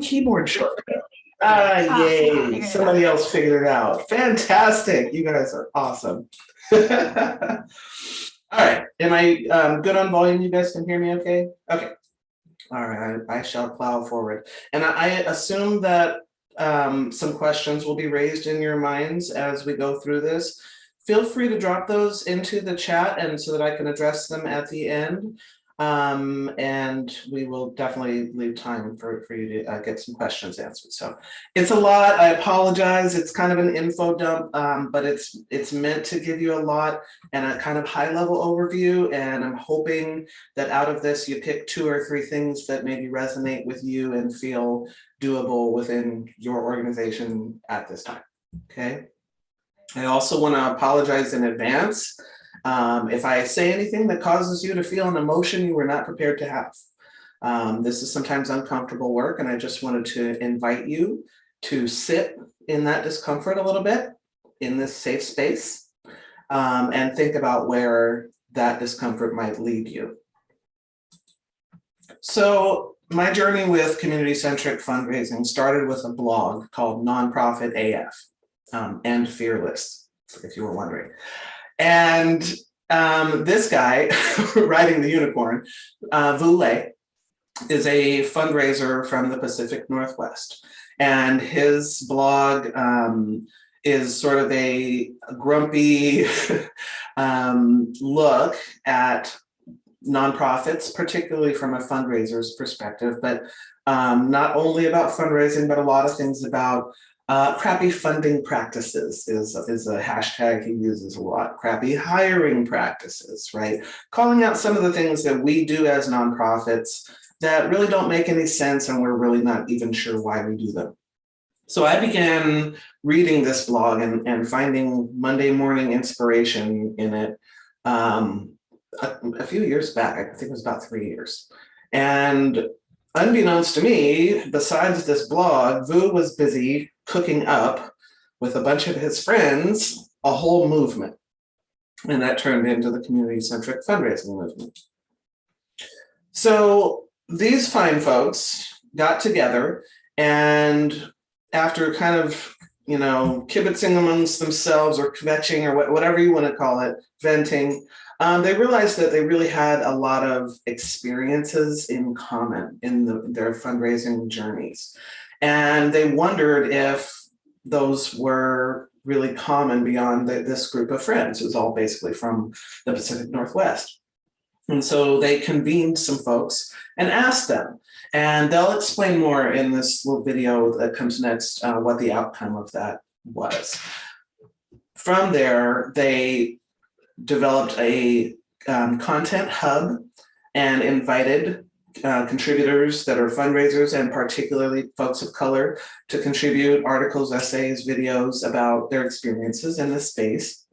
Keyboard shortcut. Yay. Somebody else figured it out. Fantastic. You guys are awesome. All right. Am I good on volume? You guys can hear me okay? Okay. All right. I shall plow forward. And I assume that some questions will be raised in your minds as we go through this. Feel free to drop those into the chat and so that I can address them at the end. And we will definitely leave time for you to get some questions answered. So it's a lot. I apologize. It's kind of an info dump, but it's meant to give you a lot and a kind of high level overview. And I'm hoping that out of this, you pick 2 or 3 things that maybe resonate with you and feel doable within your organization at this time. Okay. I also want to apologize in advance if I say anything that causes you to feel an emotion you were not prepared to have. This is sometimes uncomfortable work, and I just wanted to invite you to sit in that discomfort a little bit in this safe space and think about where that discomfort might lead you. So my journey with community centric fundraising started with a blog called Nonprofit AF and Fearless, if you were wondering. And this guy riding the unicorn, Vu Le, is a fundraiser from the Pacific Northwest. And his blog is sort of a grumpy look at nonprofits, particularly from a fundraiser's perspective, but not only about fundraising, but a lot of things about crappy funding practices is a hashtag he uses a lot. Crappy hiring practices, right? Calling out some of the things that we do as nonprofits that really don't make any sense and we're really not even sure why we do them. So I began reading this blog and finding Monday morning inspiration in it a few years back. I think it was about 3 years. And unbeknownst to me, besides this blog, Vu was busy cooking up with a bunch of his friends a whole movement. And that turned into the community centric fundraising movement. So these fine folks got together, and after kind of, kibitzing amongst themselves or kvetching or whatever you want to call it, venting, they realized that they really had a lot of experiences in common in their fundraising journeys. And they wondered if those were really common beyond this group of friends. It was all basically from the Pacific Northwest. And so they convened some folks and asked them, and they'll explain more in this little video that comes next, what the outcome of that was. From there, they developed a content hub and invited contributors that are fundraisers and particularly folks of color to contribute articles, essays, videos about their experiences in this space.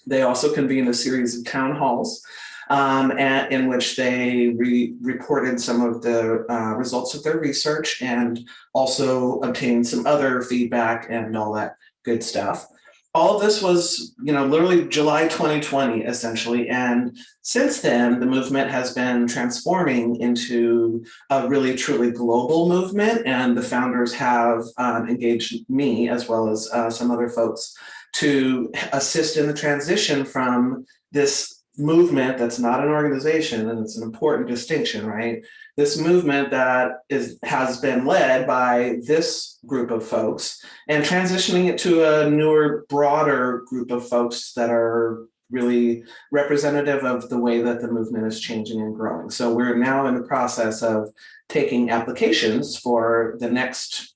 They also convened a series of town halls in which they reported some of the results of their research and also obtained some other feedback and all that good stuff. All of this was, literally July 2020, essentially. And since then, the movement has been transforming into a really, truly global movement. And the founders have engaged me, as well as some other folks, to assist in the transition from this movement that's not an organization, and it's an important distinction, right? This movement that has been led by this group of folks and transitioning it to a newer, broader group of folks that are really representative of the way that the movement is changing and growing. So we're now in the process of taking applications for the next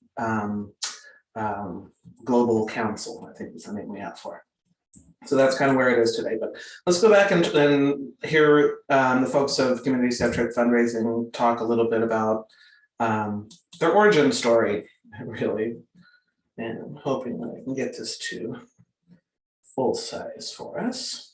global council, I think is the name we have for it. So that's kind of where it is today. But let's go back and hear the folks of Community Centric Fundraising talk a little bit about their origin story, really. And I'm hoping that I can get this to full size for us.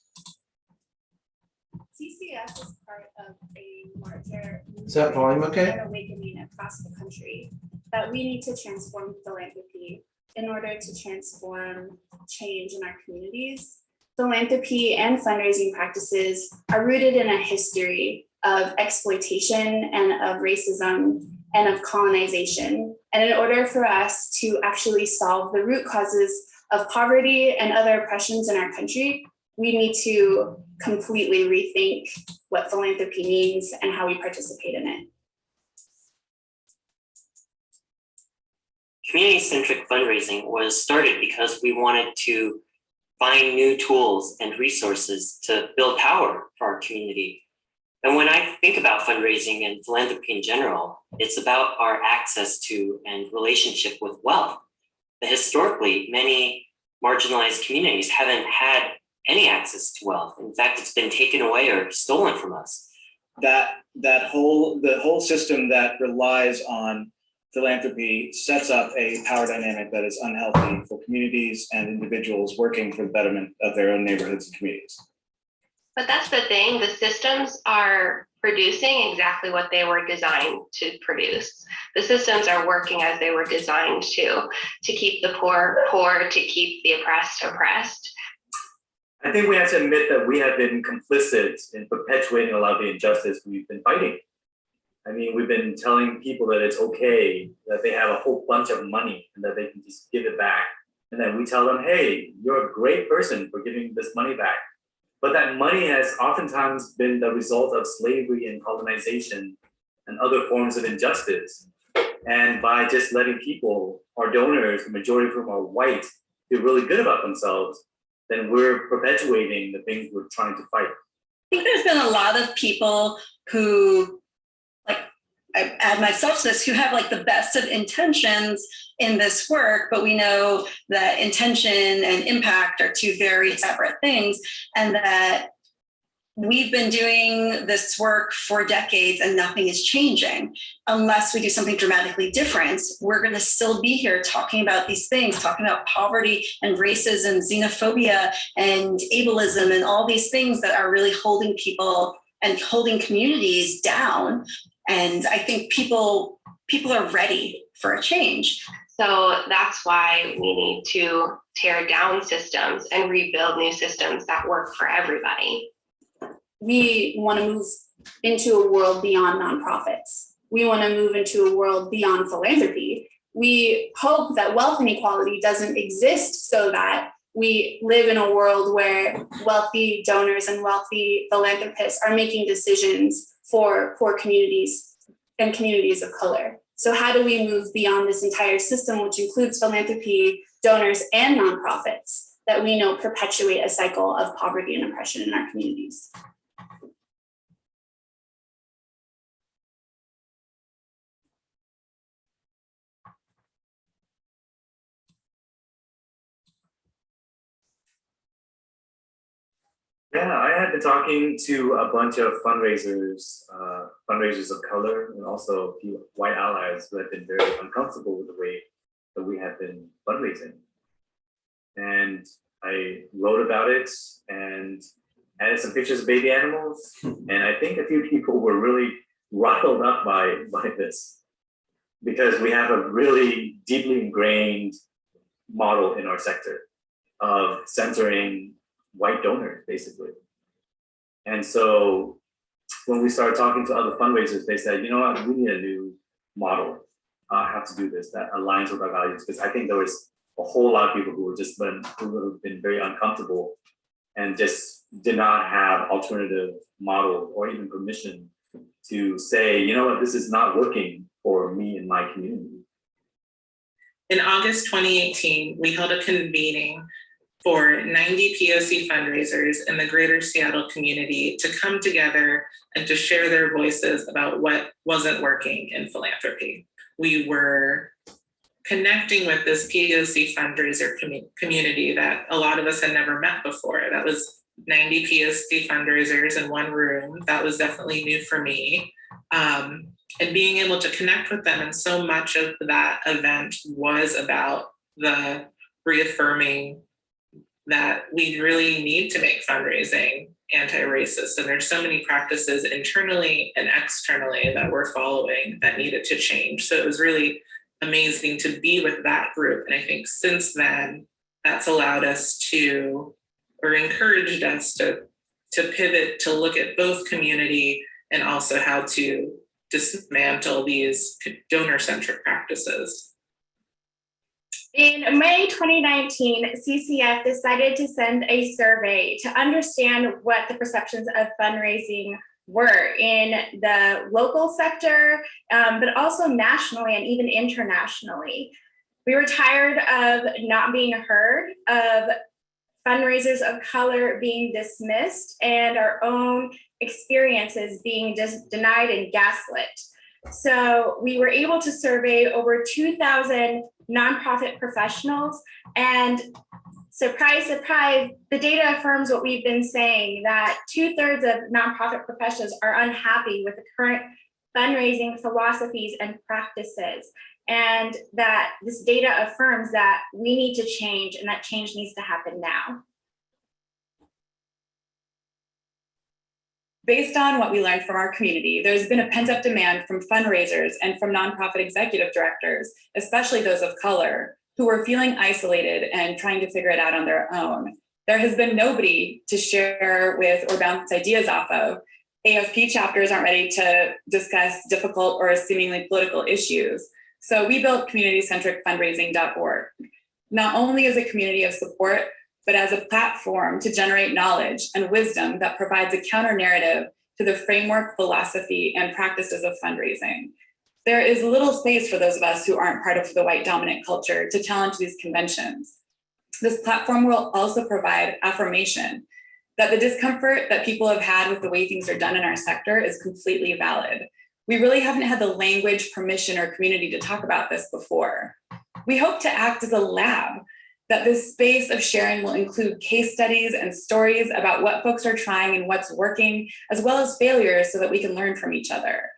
CCF is part of a larger Is that volume okay? awakening across the country that we need to transform philanthropy in order to transform change in our communities. Philanthropy and fundraising practices are rooted in a history of exploitation and of racism and of colonization. And in order for us to actually solve the root causes of poverty and other oppressions in our country, we need to completely rethink what philanthropy means and how we participate in it. Community Centric Fundraising was started because we wanted to find new tools and resources to build power for our community. And when I think about fundraising and philanthropy in general, it's about our access to and relationship with wealth. But historically, many marginalized communities haven't had any access to wealth. In fact, it's been taken away or stolen from us. The whole system that relies on philanthropy sets up a power dynamic that is unhealthy for communities and individuals working for the betterment of their own neighborhoods and communities. But that's the thing, the systems are producing exactly what they were designed to produce. The systems are working as they were designed to keep the poor poor, to keep the oppressed oppressed. I think we have to admit that we have been complicit in perpetuating a lot of the injustice we've been fighting. I mean, we've been telling people that it's okay, that they have a whole bunch of money and that they can just give it back. And then we tell them, hey, you're a great person for giving this money back. But that money has oftentimes been the result of slavery and colonization and other forms of injustice. And by just letting people, our donors, the majority of whom are white, feel really good about themselves, then we're perpetuating the things we're trying to fight. I think there's been a lot of people who, like, I add myself to this, who have like the best of intentions in this work, but we know that intention and impact are two very separate things, and that we've been doing this work for decades and nothing is changing. Unless we do something dramatically different, we're going to still be here talking about these things, talking about poverty and racism, xenophobia and ableism and all these things that are really holding people and holding communities down. And I think people are ready for a change. So that's why we need to tear down systems and rebuild new systems that work for everybody. We want to move into a world beyond nonprofits. We want to move into a world beyond philanthropy. We hope that wealth inequality doesn't exist so that we live in a world where wealthy donors and wealthy philanthropists are making decisions for poor communities and communities of color. So how do we move beyond this entire system, which includes philanthropy, donors, and nonprofits, that we know perpetuate a cycle of poverty and oppression in our communities? Yeah, I had been talking to a bunch of fundraisers of color, and also a few white allies who have been very uncomfortable with the way that we have been fundraising. And I wrote about it and added some pictures of baby animals. And I think a few people were really riled up by this, because we have a really deeply ingrained model in our sector of censoring white donors, basically. And so when we started talking to other fundraisers, they said, you know what, we need a new model, how to do this that aligns with our values. Because I think there was a whole lot of people who would have been very uncomfortable and just did not have alternative model or even permission to say, you know what, this is not working for me and my community. In August 2018, we held a convening for 90 POC fundraisers in the greater Seattle community to come together and to share their voices about what wasn't working in philanthropy. We were connecting with this POC fundraiser community that a lot of us had never met before. That was 90 POC fundraisers in one room. That was definitely new for me. And being able to connect with them, and so much of that event was about the reaffirming that we really need to make fundraising anti-racist. And there's so many practices internally and externally that we're following that needed to change. So it was really amazing to be with that group. And I think since then, that's allowed us to, or encouraged us to pivot, to look at both community and also how to dismantle these donor-centric practices? In May 2019, CCF decided to send a survey to understand what the perceptions of fundraising were in the local sector, but also nationally and even internationally. We were tired of not being heard, of fundraisers of color being dismissed, and our own experiences being denied and gaslit. So we were able to survey over 2,000 nonprofit professionals, and surprise, surprise, the data affirms what we've been saying, that 2/3 of nonprofit professionals are unhappy with the current fundraising philosophies and practices, and that this data affirms that we need to change, and that change needs to happen now. Based on what we learned from our community, there's been a pent-up demand from fundraisers and from nonprofit executive directors, especially those of color, who are feeling isolated and trying to figure it out on their own. There has been nobody to share with or bounce ideas off of. AFP chapters aren't ready to discuss difficult or seemingly political issues. So we built communitycentricfundraising.org, not only as a community of support, but as a platform to generate knowledge and wisdom that provides a counter narrative to the framework, philosophy, and practices of fundraising. There is little space for those of us who aren't part of the white dominant culture to challenge these conventions. This platform will also provide affirmation that the discomfort that people have had with the way things are done in our sector is completely valid. We really haven't had the language, permission, or community to talk about this before. We hope to act as a lab, that this space of sharing will include case studies and stories about what folks are trying and what's working, as well as failures, so that we can learn from each other.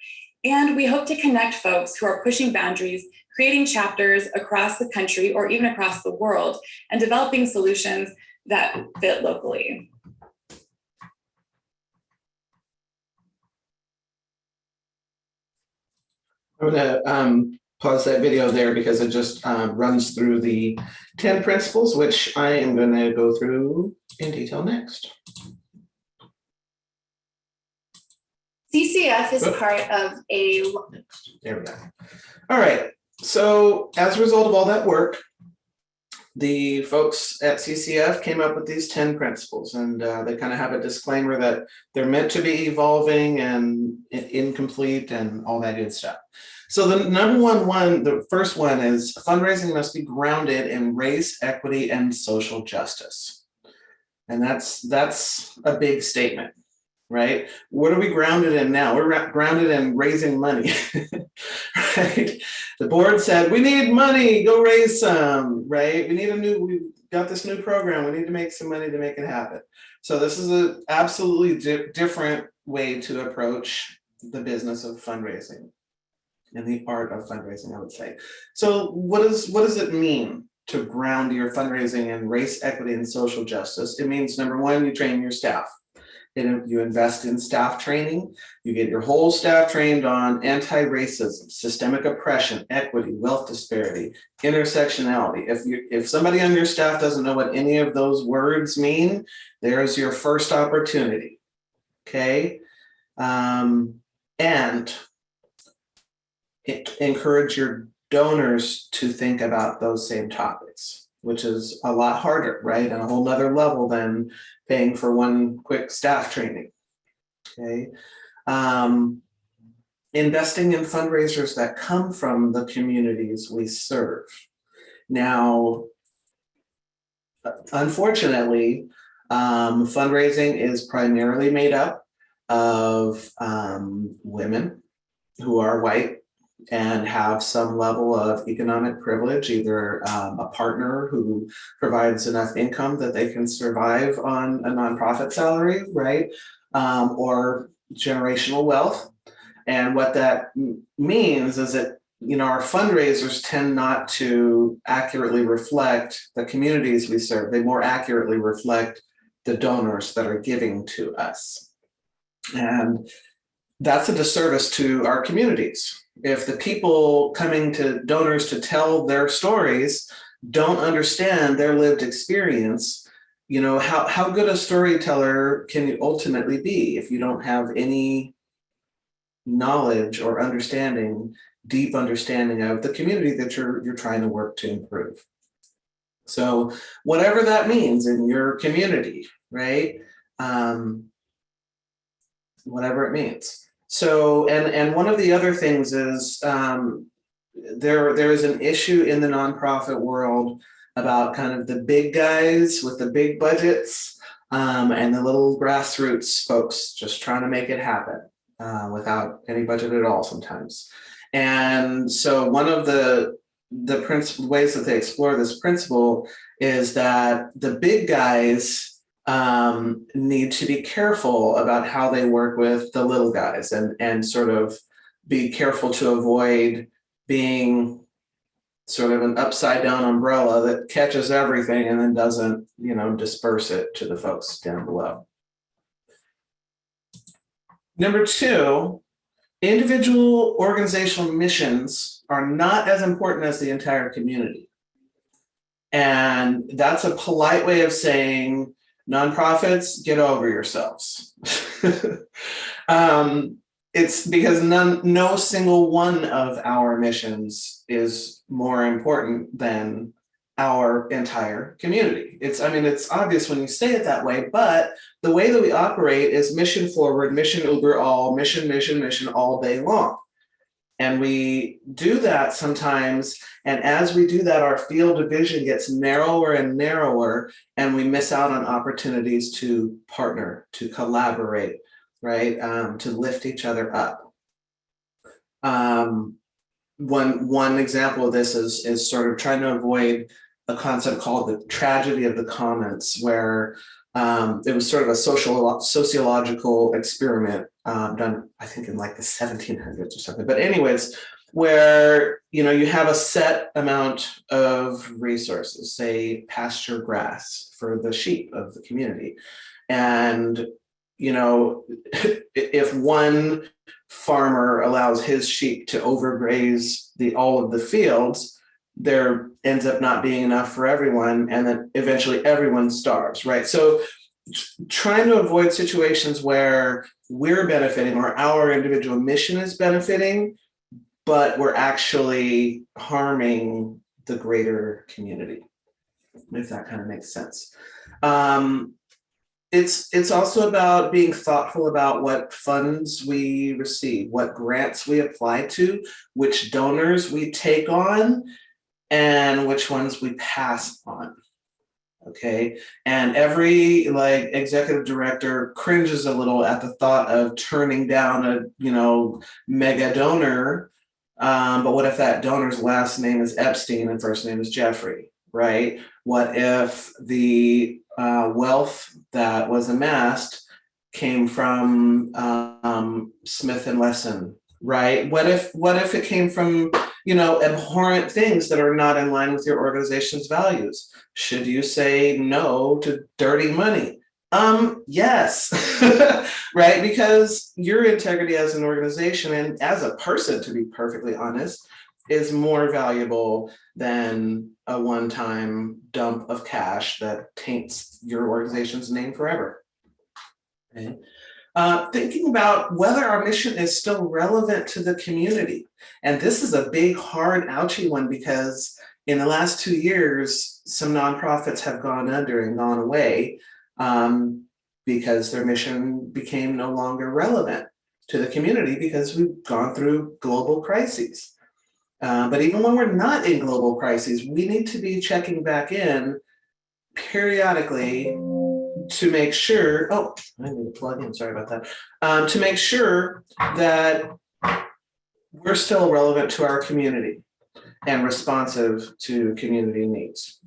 And we hope to connect folks who are pushing boundaries, creating chapters across the country or even across the world, and developing solutions that fit locally. I'm gonna pause that video there because it just runs through the 10 principles, which I am gonna go through in detail next. CCF is part of a... There we go. All right, so as a result of all that work, the folks at CCF came up with these 10 principles, and they kind of have a disclaimer that they're meant to be evolving and incomplete and all that good stuff. So the the first one is fundraising must be grounded in race, equity, and social justice. And that's a big statement, right? What are we grounded in now? We're grounded in raising money, right? The board said, we need money, go raise some, right? We got this new program, we need to make some money to make it happen. So this is an absolutely different way to approach the business of fundraising and the art of fundraising, I would say. So what does it mean to ground your fundraising in race, equity, and social justice? It means, number one, you train your staff. You invest in staff training. You get your whole staff trained on anti-racism, systemic oppression, equity, wealth disparity, intersectionality. If somebody on your staff doesn't know what any of those words mean, there's your first opportunity, okay? And encourage your donors to think about those same topics, which is a lot harder, right? And a whole nother level than paying for one quick staff training, okay? Investing in fundraisers that come from the communities we serve. Now, unfortunately, fundraising is primarily made up of women who are white and have some level of economic privilege, either a partner who provides enough income that they can survive on a nonprofit salary, right? Or generational wealth. And what that means is that, our fundraisers tend not to accurately reflect the communities we serve. They more accurately reflect the donors that are giving to us. And that's a disservice to our communities. If the people coming to donors to tell their stories don't understand their lived experience, how good a storyteller can you ultimately be if you don't have any knowledge or understanding, deep understanding of the community that you're trying to work to improve. So whatever that means in your community, right? Whatever it means. So, and one of the other things is there is an issue in the nonprofit world about kind of the big guys with the big budgets and the little grassroots folks just trying to make it happen without any budget at all sometimes. And so one of the ways that they explore this principle is that the big guys need to be careful about how they work with the little guys and sort of be careful to avoid being sort of an upside down umbrella that catches everything and then doesn't, disperse it to the folks down below. Number 2, individual organizational missions are not as important as the entire community. And that's a polite way of saying, nonprofits, get over yourselves. It's because no single one of our missions is more important than our entire community. It's obvious when you say it that way, but the way that we operate is mission forward, mission uber all, mission all day long. And we do that sometimes, and as we do that, our field of vision gets narrower and narrower, and we miss out on opportunities to partner, to collaborate, right? To lift each other up. One example of this is sort of trying to avoid a concept called the tragedy of the commons, where it was sort of a sociological experiment done, I think, in like the 1700s or something. But anyways, where you have a set amount of resources, say pasture grass for the sheep of the community, and if one farmer allows his sheep to overgraze all of the fields, there ends up not being enough for everyone, and then eventually everyone starves, right? So trying to avoid situations where we're benefiting or our individual mission is benefiting, but we're actually harming the greater community, if that kind of makes sense. It's also about being thoughtful about what funds we receive, what grants we apply to, which donors we take on, and which ones we pass on. Okay, and every executive director cringes a little at the thought of turning down a mega donor. But what if that donor's last name is Epstein and first name is Jeffrey, right? What if the wealth that was amassed came from Smith and Wesson, right? What if it came from abhorrent things that are not in line with your organization's values? Should you say no to dirty money? Yes, right? Because your integrity as an organization and as a person, to be perfectly honest, is more valuable than a one-time dump of cash that taints your organization's name forever. Okay. Thinking about whether our mission is still relevant to the community. And this is a big, hard, ouchy one, because in the last 2 years, some nonprofits have gone under and gone away because their mission became no longer relevant to the community because we've gone through global crises. But even when we're not in global crises, we need to be checking back in periodically to make sure, I need to plug in, sorry about that, to make sure that we're still relevant to our community and responsive to community needs.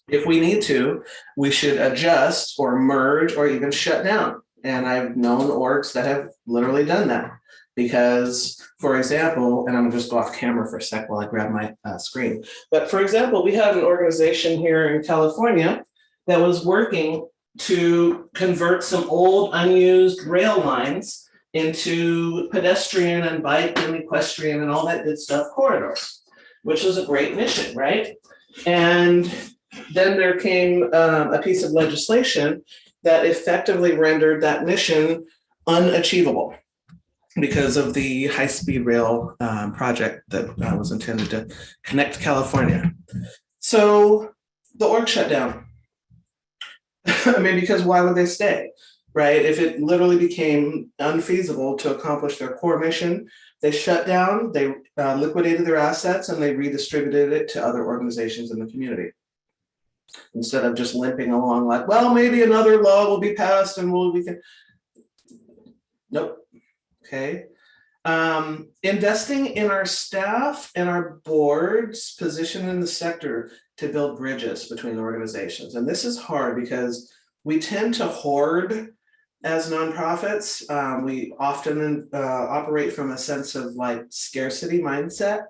If we need to, we should adjust or merge or even shut down. And I've known orgs that have literally done that. Because, for example, and I'm gonna just go off camera for a sec while I grab my screen. But for example, we had an organization here in California that was working to convert some old unused rail lines into pedestrian and bike and equestrian and all that good stuff corridors, which was a great mission, right? And then there came a piece of legislation that effectively rendered that mission unachievable. because of the high-speed rail project that was intended to connect California. So the org shut down. I mean, because why would they stay, right? If it literally became unfeasible to accomplish their core mission, they shut down, they liquidated their assets, and they redistributed it to other organizations in the community. Instead of just limping along like, well, maybe another law will be passed and we can. Nope. Okay. Investing in our staff and our boards positioned in the sector to build bridges between organizations. And this is hard because we tend to hoard as nonprofits. We often operate from a sense of like scarcity mindset.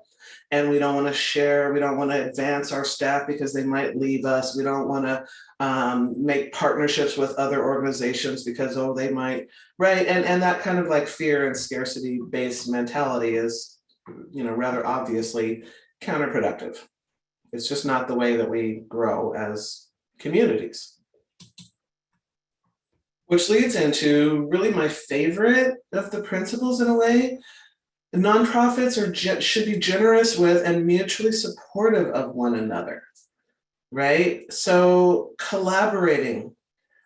And we don't want to share, we don't want to advance our staff because they might leave us. We don't want to make partnerships with other organizations because, oh, they might, right? And that kind of like fear and scarcity based mentality is, you know, rather obviously counterproductive. It's just not the way that we grow as communities. Which leads into really my favorite of the principles in a way. Nonprofits should be generous with and mutually supportive of one another, right? So collaborating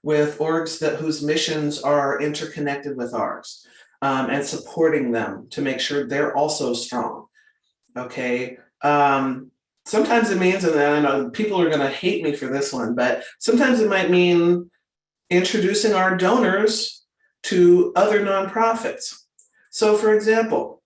with orgs whose missions are interconnected with ours, and supporting them to make sure they're also strong, okay? Sometimes it means, and I know people are gonna hate me for this one, but sometimes it might mean introducing our donors to other nonprofits. So for example,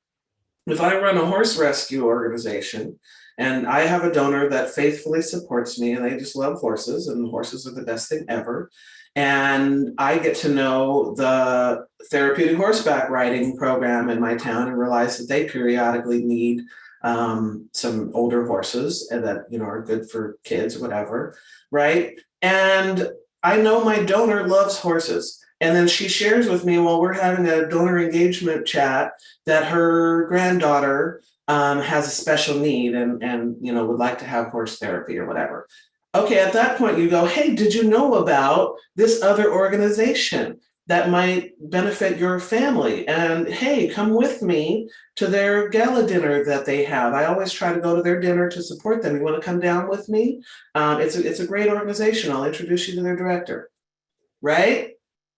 if I run a horse rescue organization and I have a donor that faithfully supports me and they just love horses and horses are the best thing ever, and I get to know the therapeutic horseback riding program in my town and realize that they periodically need some older horses and that, you know, are good for kids, whatever, right? And I know my donor loves horses. And then she shares with me while we're having a donor engagement chat that her granddaughter has a special need and you know would like to have horse therapy or whatever. Okay, at that point you go, hey, did you know about this other organization that might benefit your family? And hey, come with me to their gala dinner that they have. I always try to go to their dinner to support them. You want to come down with me? It's a great organization. I'll introduce you to their director, right?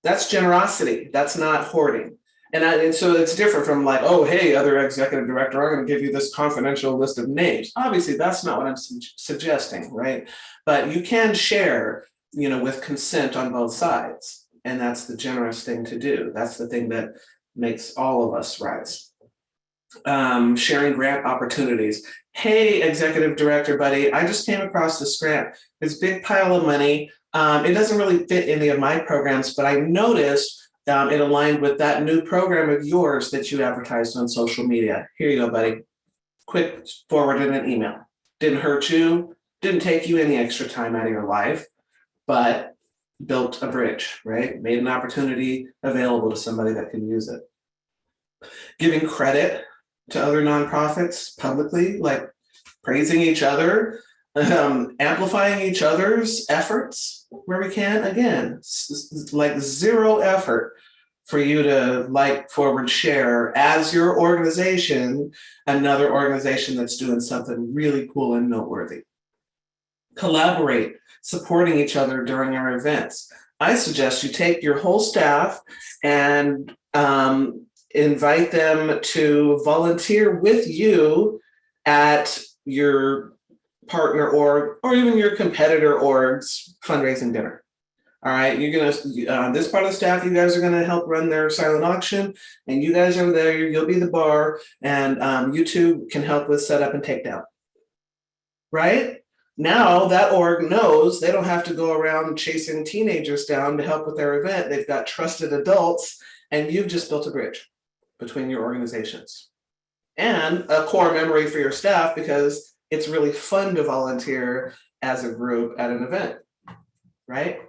That's generosity. That's not hoarding. And so it's different from like, oh, hey, other executive director, I'm going to give you this confidential list of names. Obviously, that's not what I'm suggesting, right? But you can share, you know, with consent on both sides. And that's the generous thing to do. That's the thing that makes all of us rise. Sharing grant opportunities. Hey, executive director, buddy, I just came across this grant. This big pile of money. It doesn't really fit any of my programs, but I noticed it aligned with that new program of yours that you advertised on social media. Here you go, buddy. Quick forward in an email. Didn't hurt you, didn't take you any extra time out of your life, but built a bridge, right? Made an opportunity available to somebody that can use it. Giving credit to other nonprofits publicly, like praising each other, amplifying each other's efforts where we can. Again, like zero effort for you to like, forward, share as your organization, another organization that's doing something really cool and noteworthy. Collaborate, supporting each other during our events. I suggest you take your whole staff and invite them to volunteer with you at your partner org or even your competitor org's fundraising dinner. All right, you're gonna this part of the staff, you guys are gonna help run their silent auction, and you guys over there, you'll be the bar, and you two can help with setup and takedown. Right? Now that org knows they don't have to go around chasing teenagers down to help with their event. They've got trusted adults, and you've just built a bridge between your organizations. And a core memory for your staff because it's really fun to volunteer as a group at an event, right?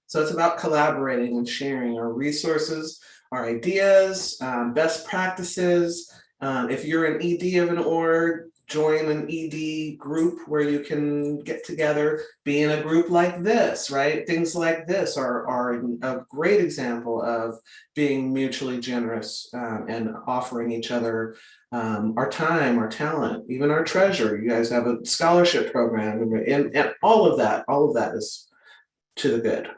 So it's about collaborating and sharing our resources, our ideas, best practices. If you're an ED of an org, join an ED group where you can get together, be in a group like this, right? Things like this are a great example of being mutually generous and offering each other our time, our talent, even our treasure. You guys have a scholarship program, and all of that is to the good.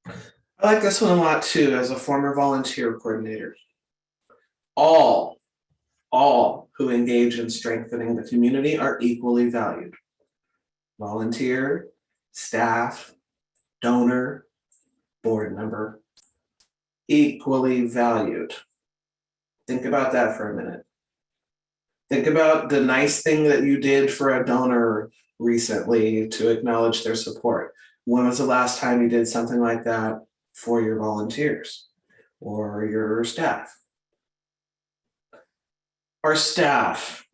I like this one a lot too, as a former volunteer coordinator. All who engage in strengthening the community are equally valued. Volunteer, staff, donor, board member, equally valued. Think about that for a minute. Think about the nice thing that you did for a donor recently to acknowledge their support. When was the last time you did something like that for your volunteers or your staff? Our staff,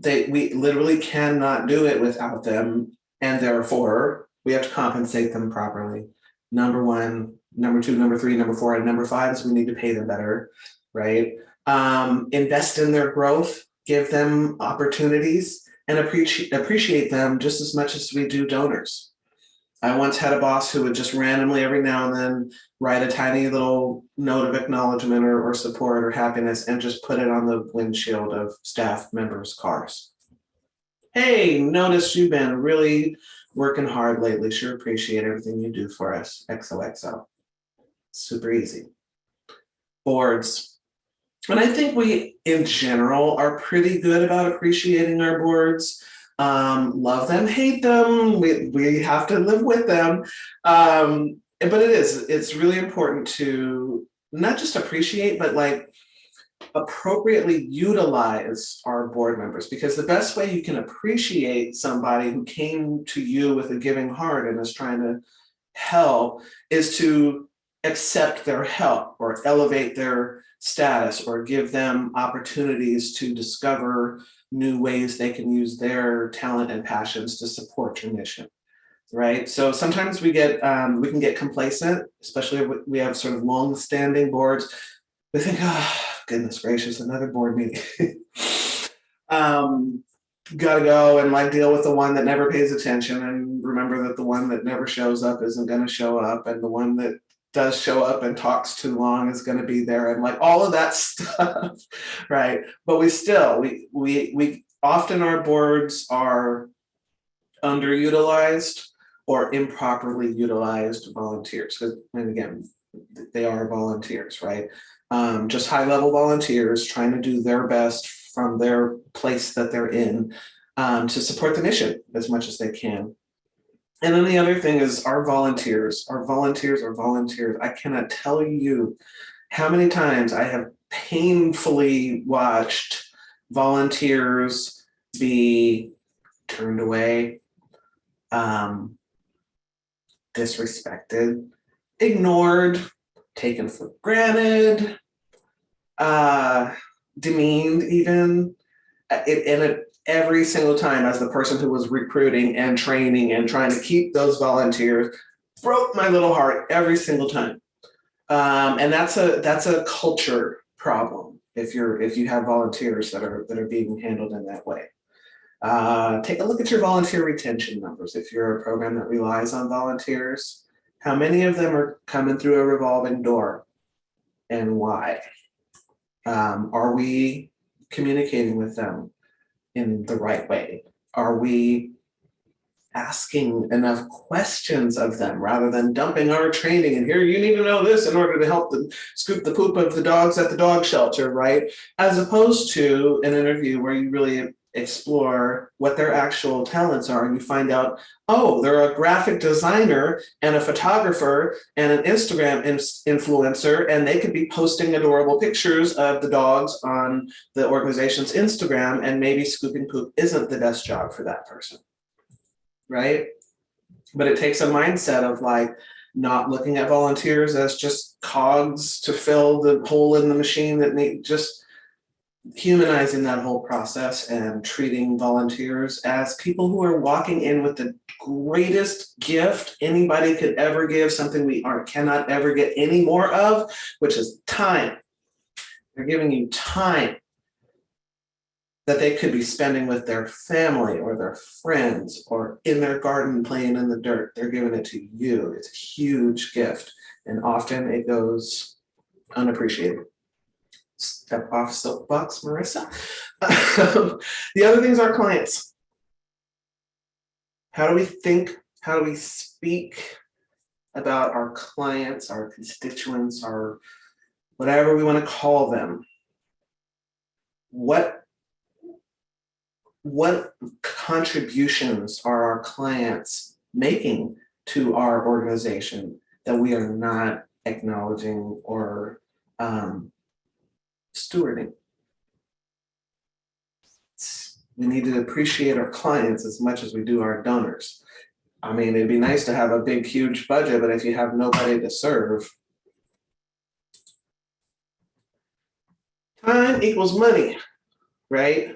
we literally cannot do it without them, and therefore we have to compensate them properly. Number one, number two, number three, number four, and number five is we need to pay them better, right? Invest in their growth, give them opportunities, and appreciate them just as much as we do donors. I once had a boss who would just randomly every now and then write a tiny little note of acknowledgement or support or happiness and just put it on the windshield of staff members' cars. Hey, notice you've been really working hard lately. Sure appreciate everything you do for us. XOXO. Super easy. Boards. And I think we, in general, are pretty good about appreciating our boards. Love them, hate them. We have to live with them. But it's really important to not just appreciate, but like appropriately utilize our board members, because the best way you can appreciate somebody who came to you with a giving heart and is trying to help is to accept their help or elevate their status or give them opportunities to discover new ways they can use their talent and passions to support your mission, right? So sometimes we can get complacent, especially if we have sort of long-standing boards. We think, oh, goodness gracious, another board meeting. Gotta go and like deal with the one that never pays attention, and remember that the one that never shows up isn't going to show up, and the one that does show up and talks too long is going to be there, and like all of that stuff, right? But we often, our boards are underutilized or improperly utilized volunteers, because, and again, they are volunteers, right? Just high level volunteers trying to do their best from their place that they're in to support the mission as much as they can. And then the other thing is our volunteers. I cannot tell you how many times I have painfully watched volunteers be turned away, disrespected, ignored, taken for granted, demeaned even, every single time as the person who was recruiting and training and trying to keep those volunteers, broke my little heart every single time. And that's a culture problem if you have volunteers that are being handled in that way. Take a look at your volunteer retention numbers. If you're a program that relies on volunteers, how many of them are coming through a revolving door, and why? Are we communicating with them in the right way? Are we asking enough questions of them rather than dumping our training and here, you need to know this in order to help them scoop the poop of the dogs at the dog shelter, right? As opposed to an interview where you really explore what their actual talents are, and you find out, oh, they're a graphic designer and a photographer and an Instagram influencer, and they could be posting adorable pictures of the dogs on the organization's Instagram, and maybe scooping poop isn't the best job for that person, right? But it takes a mindset of like not looking at volunteers as just cogs to fill the hole in the machine that just humanizing that whole process and treating volunteers as people who are walking in with the greatest gift anybody could ever give, something we cannot ever get any more of, which is time. They're giving you time. that they could be spending with their family or their friends or in their garden playing in the dirt. They're giving it to you. It's a huge gift, and often it goes unappreciated. Step off soapbox, Marissa. The other things are clients. How do we think? How do we speak about our clients, our constituents, our whatever we want to call them? What contributions are our clients making to our organization that we are not acknowledging or stewarding? We need to appreciate our clients as much as we do our donors. I mean, it'd be nice to have a big, huge budget, but if you have nobody to serve, time equals money, right?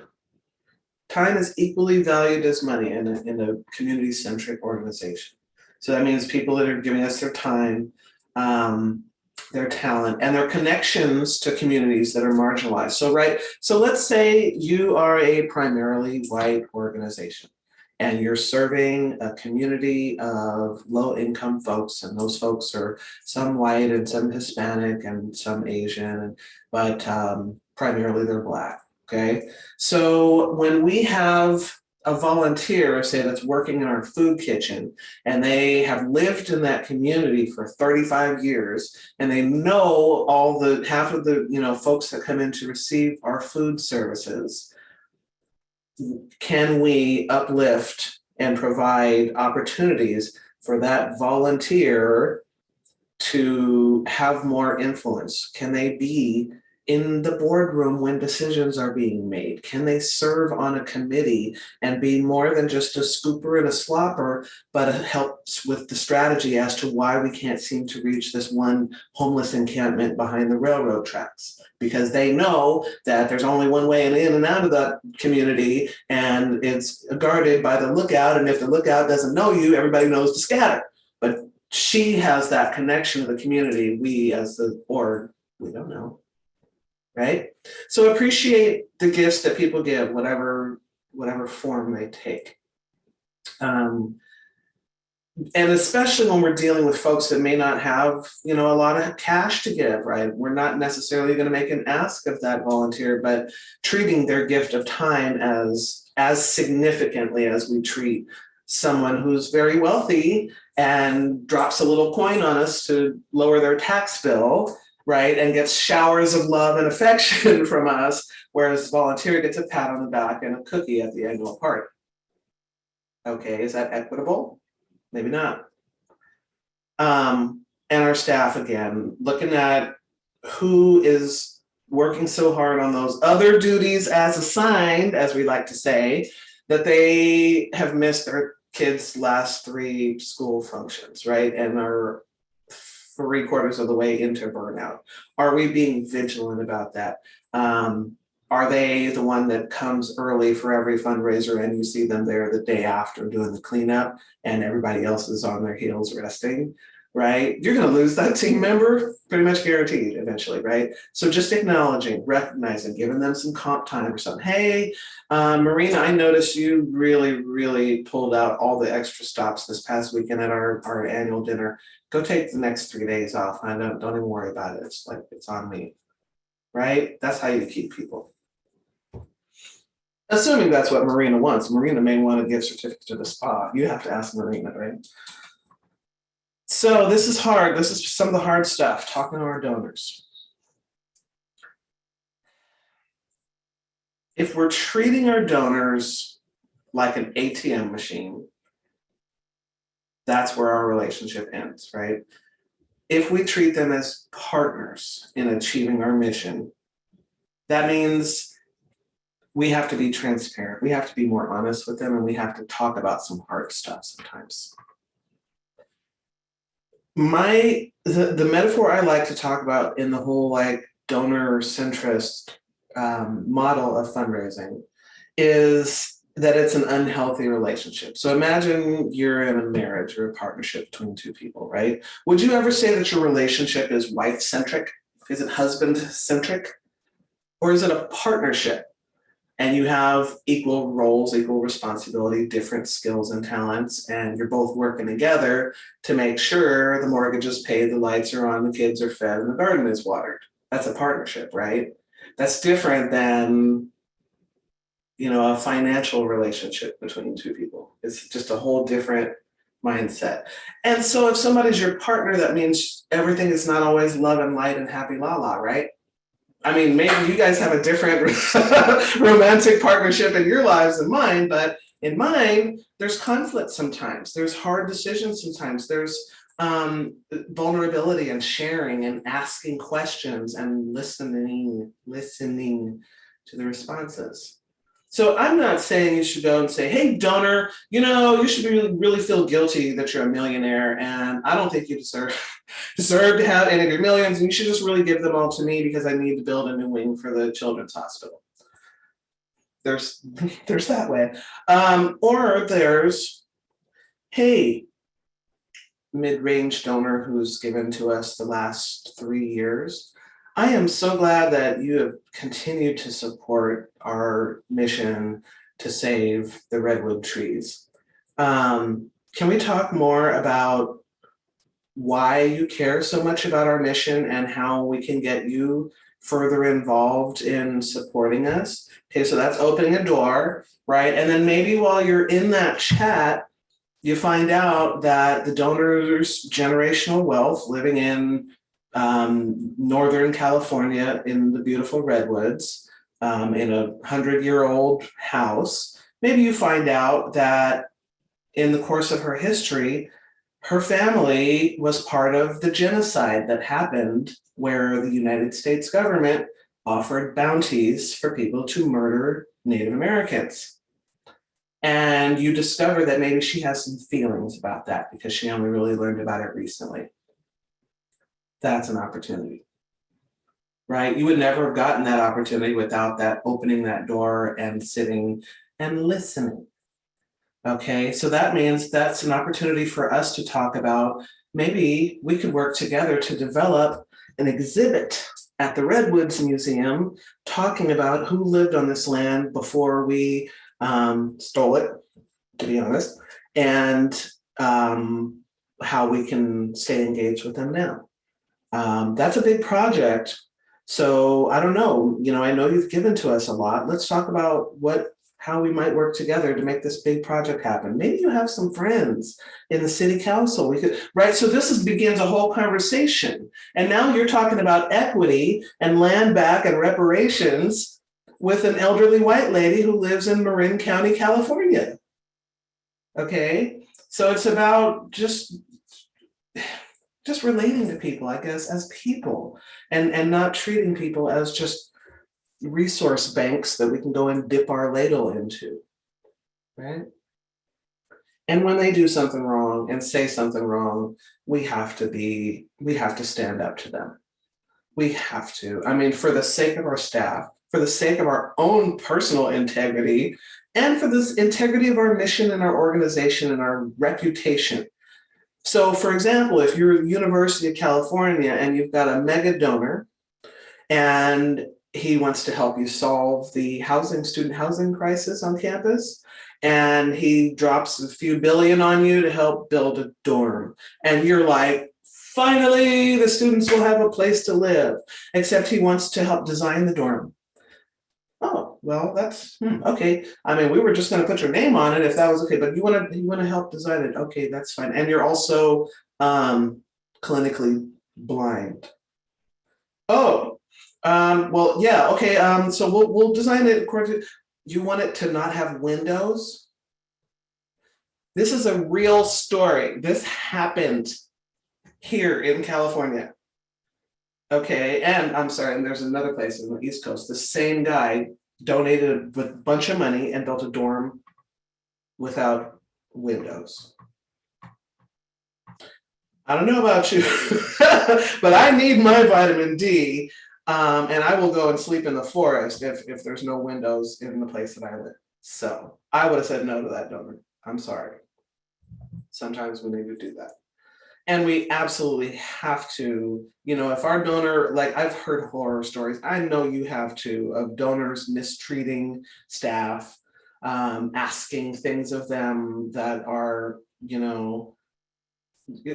Time is equally valued as money in a community-centric organization. So that means people that are giving us their time, their talent, and their connections to communities that are marginalized. So let's say you are a primarily white organization and you're serving a community of low-income folks, and those folks are some white and some Hispanic and some Asian, but primarily they're Black. Okay, so when we have a volunteer, say, that's working in our food kitchen, and they have lived in that community for 35 years, and they know half of the folks that come in to receive our food services, can we uplift and provide opportunities for that volunteer to have more influence? Can they be in the boardroom when decisions are being made? Can they serve on a committee and be more than just a scooper and a slopper, but it helps with the strategy as to why we can't seem to reach this one homeless encampment behind the railroad tracks? Because they know that there's only one way in and out of that community, and it's guarded by the lookout, and if the lookout doesn't know you, everybody knows to scatter. But she has that connection to the community. We as the org, we don't know. Right? So appreciate the gifts that people give, whatever form they take. And especially when we're dealing with folks that may not have, a lot of cash to give, right? We're not necessarily going to make an ask of that volunteer, but treating their gift of time as significantly as we treat someone who's very wealthy and drops a little coin on us to lower their tax bill, right? And gets showers of love and affection from us, whereas volunteer gets a pat on the back and a cookie at the annual party. Okay, is that equitable? Maybe not. And our staff, again, looking at who is working so hard on those other duties as assigned, as we like to say, that they have missed their kids' last 3 school functions, right? And are 3/4 of the way into burnout. Are we being vigilant about that? Are they the one that comes early for every fundraiser and you see them there the day after doing the cleanup and everybody else is on their heels resting, right? You're going to lose that team member, pretty much guaranteed eventually, right? So just acknowledging, recognizing, giving them some comp time or something. Hey, Marina, I noticed you really, really pulled out all the extra stops this past weekend at our annual dinner. Go take the next 3 days off. I don't even worry about it. It's like, it's on me, right? That's how you keep people. Assuming that's what Marina wants. Marina may want a gift certificate to the spa. You have to ask Marina, right? So this is hard. This is some of the hard stuff, talking to our donors. If we're treating our donors like an ATM machine, that's where our relationship ends, right? If we treat them as partners in achieving our mission, that means we have to be transparent. We have to be more honest with them, and we have to talk about some hard stuff sometimes. The metaphor I like to talk about in the whole donor centrist model of fundraising is that it's an unhealthy relationship. So imagine you're in a marriage or a partnership between 2 people, right? Would you ever say that your relationship is wife-centric? Is it husband-centric? Or is it a partnership? and you have equal roles, equal responsibility, different skills and talents, and you're both working together to make sure the mortgage is paid, the lights are on, the kids are fed, and the garden is watered. That's a partnership, right? That's different than, you know, a financial relationship between two people. It's just a whole different mindset. And so if somebody's your partner, that means everything is not always love and light and happy la la, right? I mean, maybe you guys have a different romantic partnership in your lives than mine, but in mine, there's conflict sometimes. There's hard decisions sometimes. There's vulnerability and sharing and asking questions and listening to the responses. So I'm not saying you should go and say, hey, donor, you know, you should really feel guilty that you're a millionaire, and I don't think you deserve to have any of your millions, and you should just really give them all to me because I need to build a new wing for the children's hospital. There's that way. Or there's, hey, mid-range donor who's given to us the last 3 years. I am so glad that you have continued to support our mission to save the redwood trees. Can we talk more about why you care so much about our mission and how we can get you further involved in supporting us? Okay, so that's opening a door, right? And then maybe while you're in that chat, you find out that the donor's generational wealth living in Northern California in the beautiful redwoods, in a 100-year-old house. Maybe you find out that in the course of her history, her family was part of the genocide that happened where the United States government offered bounties for people to murder Native Americans. And you discover that maybe she has some feelings about that because she only really learned about it recently. That's an opportunity, right? You would never have gotten that opportunity without that opening that door and sitting and listening. Okay, so that means that's an opportunity for us to talk about, maybe we could work together to develop an exhibit at the Redwoods Museum talking about who lived on this land before we stole it, to be honest, and how we can stay engaged with them now. That's a big project. So I don't know, you know, I know you've given to us a lot. Let's talk about how we might work together to make this big project happen. Maybe you have some friends in the city council. We could, right? So this begins a whole conversation. And now you're talking about equity and land back and reparations with an elderly white lady who lives in Marin County, California. Okay, so it's about just relating to people, I guess, as people, and not treating people as just resource banks that we can go and dip our ladle into, right? And when they do something wrong and say something wrong, we have to stand up to them. We have to, I mean, for the sake of our staff, for the sake of our own personal integrity, and for the integrity of our mission and our organization and our reputation. So for example, if you're the University of California and you've got a mega donor and he wants to help you solve the student housing crisis on campus, and he drops a few billion on you to help build a dorm, and you're like, finally, the students will have a place to live, except he wants to help design the dorm. Oh, well, that's okay. I mean, we were just going to put your name on it if that was okay, but you want to help design it. Okay, that's fine. And you're also clinically blind. Oh, well, yeah, okay. So we'll design it according to. You want it to not have windows? This is a real story. This happened here in California. Okay, and I'm sorry, and there's another place in the East Coast. The same guy donated with a bunch of money and built a dorm without windows. I don't know about you, but I need my vitamin D, and I will go and sleep in the forest if there's no windows in the place that I live. So I would have said no to that donor. I'm sorry. Sometimes we need to do that. And we absolutely have to, if our donor, like I've heard horror stories, I know you have too, of donors mistreating staff, asking things of them that are,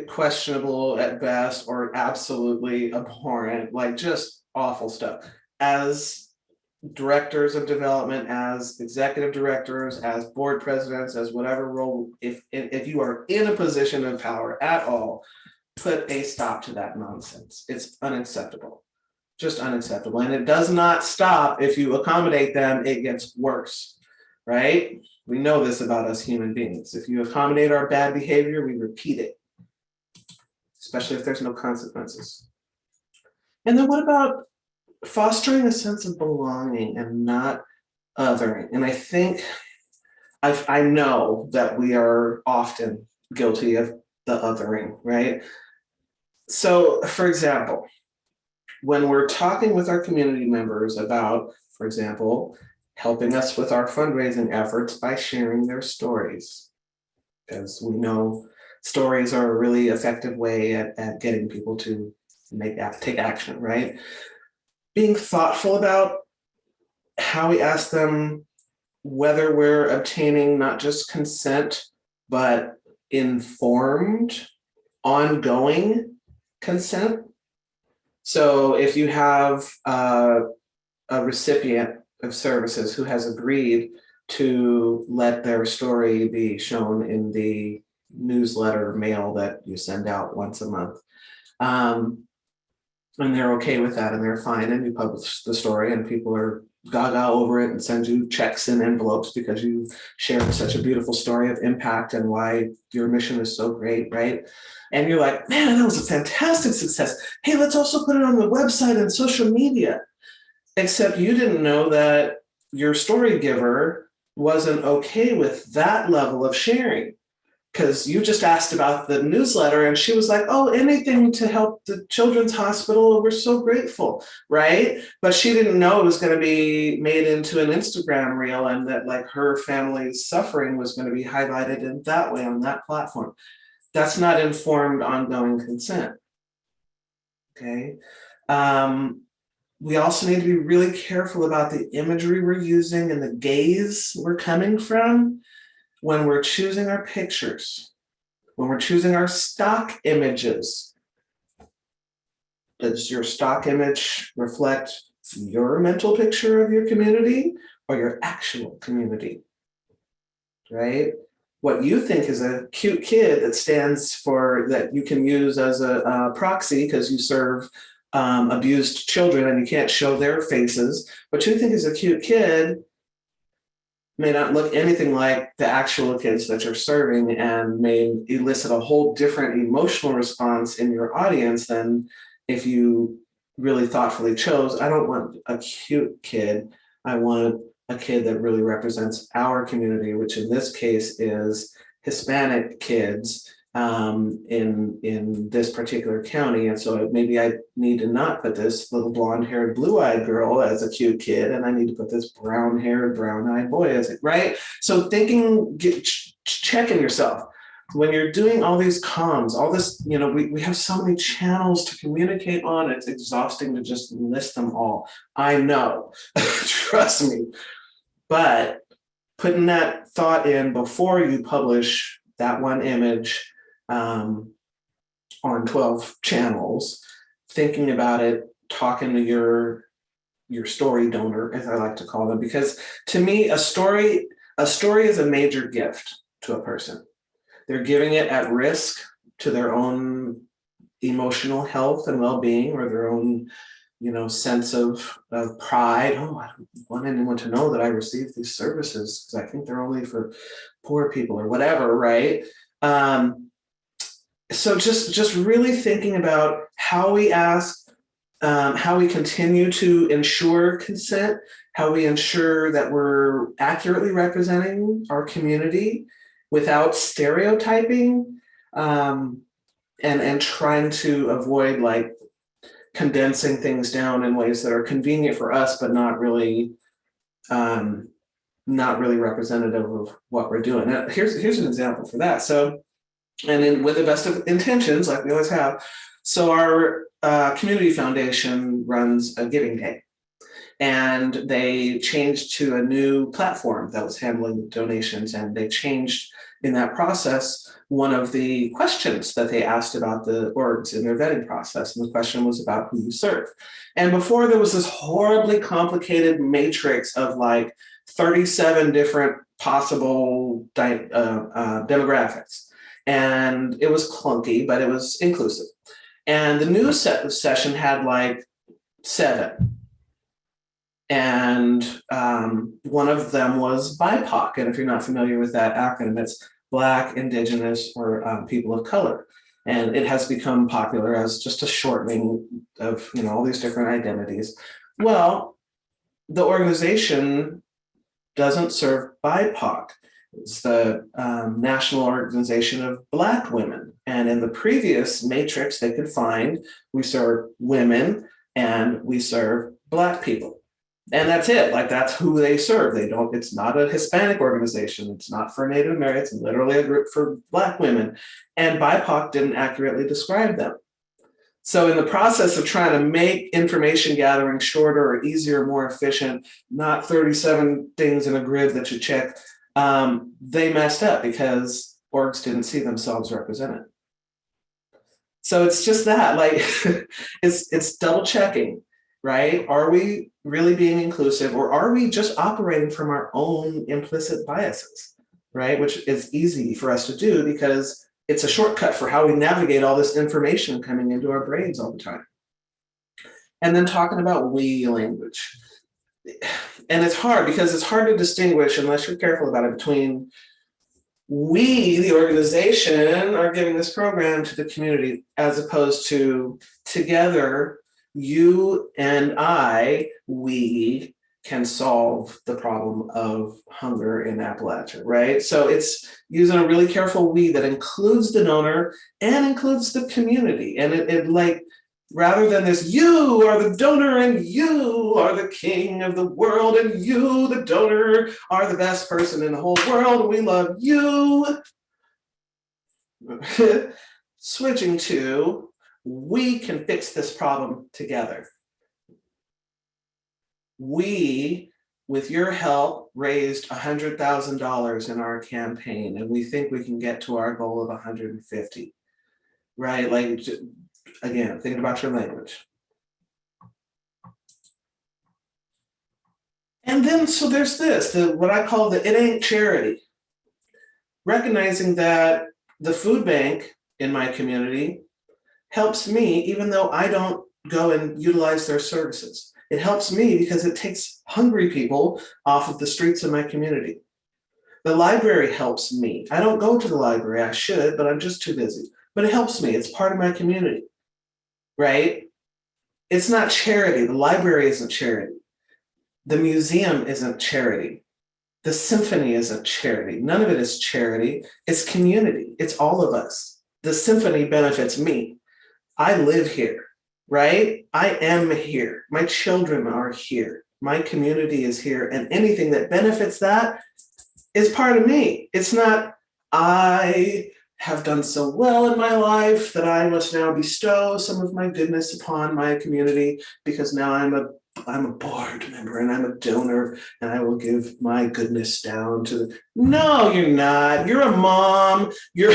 questionable at best or absolutely abhorrent, like just awful stuff. As directors of development, as executive directors, as board presidents, as whatever role, if you are in a position of power at all, put a stop to that nonsense. It's unacceptable, just unacceptable. And it does not stop if you accommodate them, it gets worse, right? We know this about us human beings. If you accommodate our bad behavior, we repeat it, especially if there's no consequences. And then what about fostering a sense of belonging and not othering? And I think, I know that we are often guilty of the othering, right? So, for example, when we're talking with our community members about, for example, helping us with our fundraising efforts by sharing their stories, because we know stories are a really effective way at getting people to take action, right? Being thoughtful about how we ask them whether we're obtaining not just consent, but informed, ongoing consent. So if you have a recipient of services who has agreed to let their story be shown in the newsletter mail that you send out once a month, and they're okay with that and they're fine, and you publish the story and people are gaga over it and send you checks in envelopes because you shared such a beautiful story of impact and why your mission is so great, right? And you're like, man, that was a fantastic success. Hey, let's also put it on the website and social media. Except you didn't know that your story giver wasn't okay with that level of sharing, because you just asked about the newsletter and she was like, oh, anything to help the children's hospital, we're so grateful, right? But she didn't know it was going to be made into an Instagram reel and that like her family's suffering was going to be highlighted in that way on that platform. That's not informed ongoing consent, okay? We also need to be really careful about the imagery we're using and the gaze we're coming from when we're choosing our pictures, when we're choosing our stock images. Does your stock image reflect your mental picture of your community or your actual community, right? What you think is a cute kid that stands for, that you can use as a proxy because you serve abused children and you can't show their faces, what you think is a cute kid may not look anything like the actual kids that you're serving and may elicit a whole different emotional response in your audience than if you really thoughtfully chose, I don't want a cute kid, I want a kid that really represents our community, which in this case is Hispanic kids in this particular county. And so maybe I need to not put this little blonde-haired, blue-eyed girl as a cute kid, and I need to put this brown-haired, brown-eyed boy as it, right? So checking yourself. When you're doing all these comms, all this, we have so many channels to communicate on, it's exhausting to just list them all. I know, trust me. But putting that thought in before you publish that one image on 12 channels, thinking about it, talking to your story donor, as I like to call them, because to me, a story is a major gift to a person. They're giving it at risk to their own emotional health and well-being, or their own, sense of pride. Oh, I don't want anyone to know that I received these services because I think they're only for poor people or whatever, right? So just really thinking about how we ask, how we continue to ensure consent, how we ensure that we're accurately representing our community without stereotyping, and trying to avoid like condensing things down in ways that are convenient for us, but not really representative of what we're doing. Now, here's an example for that. So and with the best of intentions, like we always have. So our community foundation runs a giving day, and they changed to a new platform that was handling donations, and they changed in that process one of the questions that they asked about the orgs in their vetting process, and the question was about who you serve. And before, there was this horribly complicated matrix of like 37 different possible demographics, and it was clunky, but it was inclusive. And the new session had like 7. And one of them was BIPOC. And if you're not familiar with that acronym, it's Black, Indigenous, or people of color. And it has become popular as just a shortening of, you know, all these different identities. Well, the organization doesn't serve BIPOC. It's the National Organization of Black Women. And in the previous matrix, they could find we serve women and we serve Black people. And that's it. Like, that's who they serve. They don't, it's not a Hispanic organization. It's not for Native Americans. It's literally a group for Black women. And BIPOC didn't accurately describe them. So in the process of trying to make information gathering shorter or easier, more efficient, not 37 things in a grid that you check, they messed up because orgs didn't see themselves represented. So it's just that, like, it's double checking, right? Are we really being inclusive, or are we just operating from our own implicit biases, right? Which is easy for us to do because it's a shortcut for how we navigate all this information coming into our brains all the time. And then talking about we language. And it's hard because it's hard to distinguish, unless you're careful about it, between we, the organization, are giving this program to the community, as opposed to together, you and I, we can solve the problem of hunger in Appalachia, right? So it's using a really careful we that includes the donor and includes the community. And it like, rather than this, you are the donor and you are the king of the world and you, the donor, are the best person in the whole world. We love you. Switching to, we can fix this problem together. We, with your help, raised $100,000 in our campaign, and we think we can get to our goal of 150, right? Like, again, think about your language. And then, so there's this, what I call the it ain't charity. Recognizing that the food bank in my community helps me, even though I don't go and utilize their services. It helps me because it takes hungry people off of the streets of my community. The library helps me. I don't go to the library, I should, but I'm just too busy. But it helps me, it's part of my community, right? It's not charity, the library isn't charity. The museum isn't charity. The symphony isn't charity. None of it is charity, it's community, it's all of us. The symphony benefits me. I live here, right? I am here. My children are here. My community is here. And anything that benefits that is part of me. It's not, I have done so well in my life that I must now bestow some of my goodness upon my community because now I'm a board member and I'm a donor and I will give my goodness down to the, no, you're not. You're a mom. You're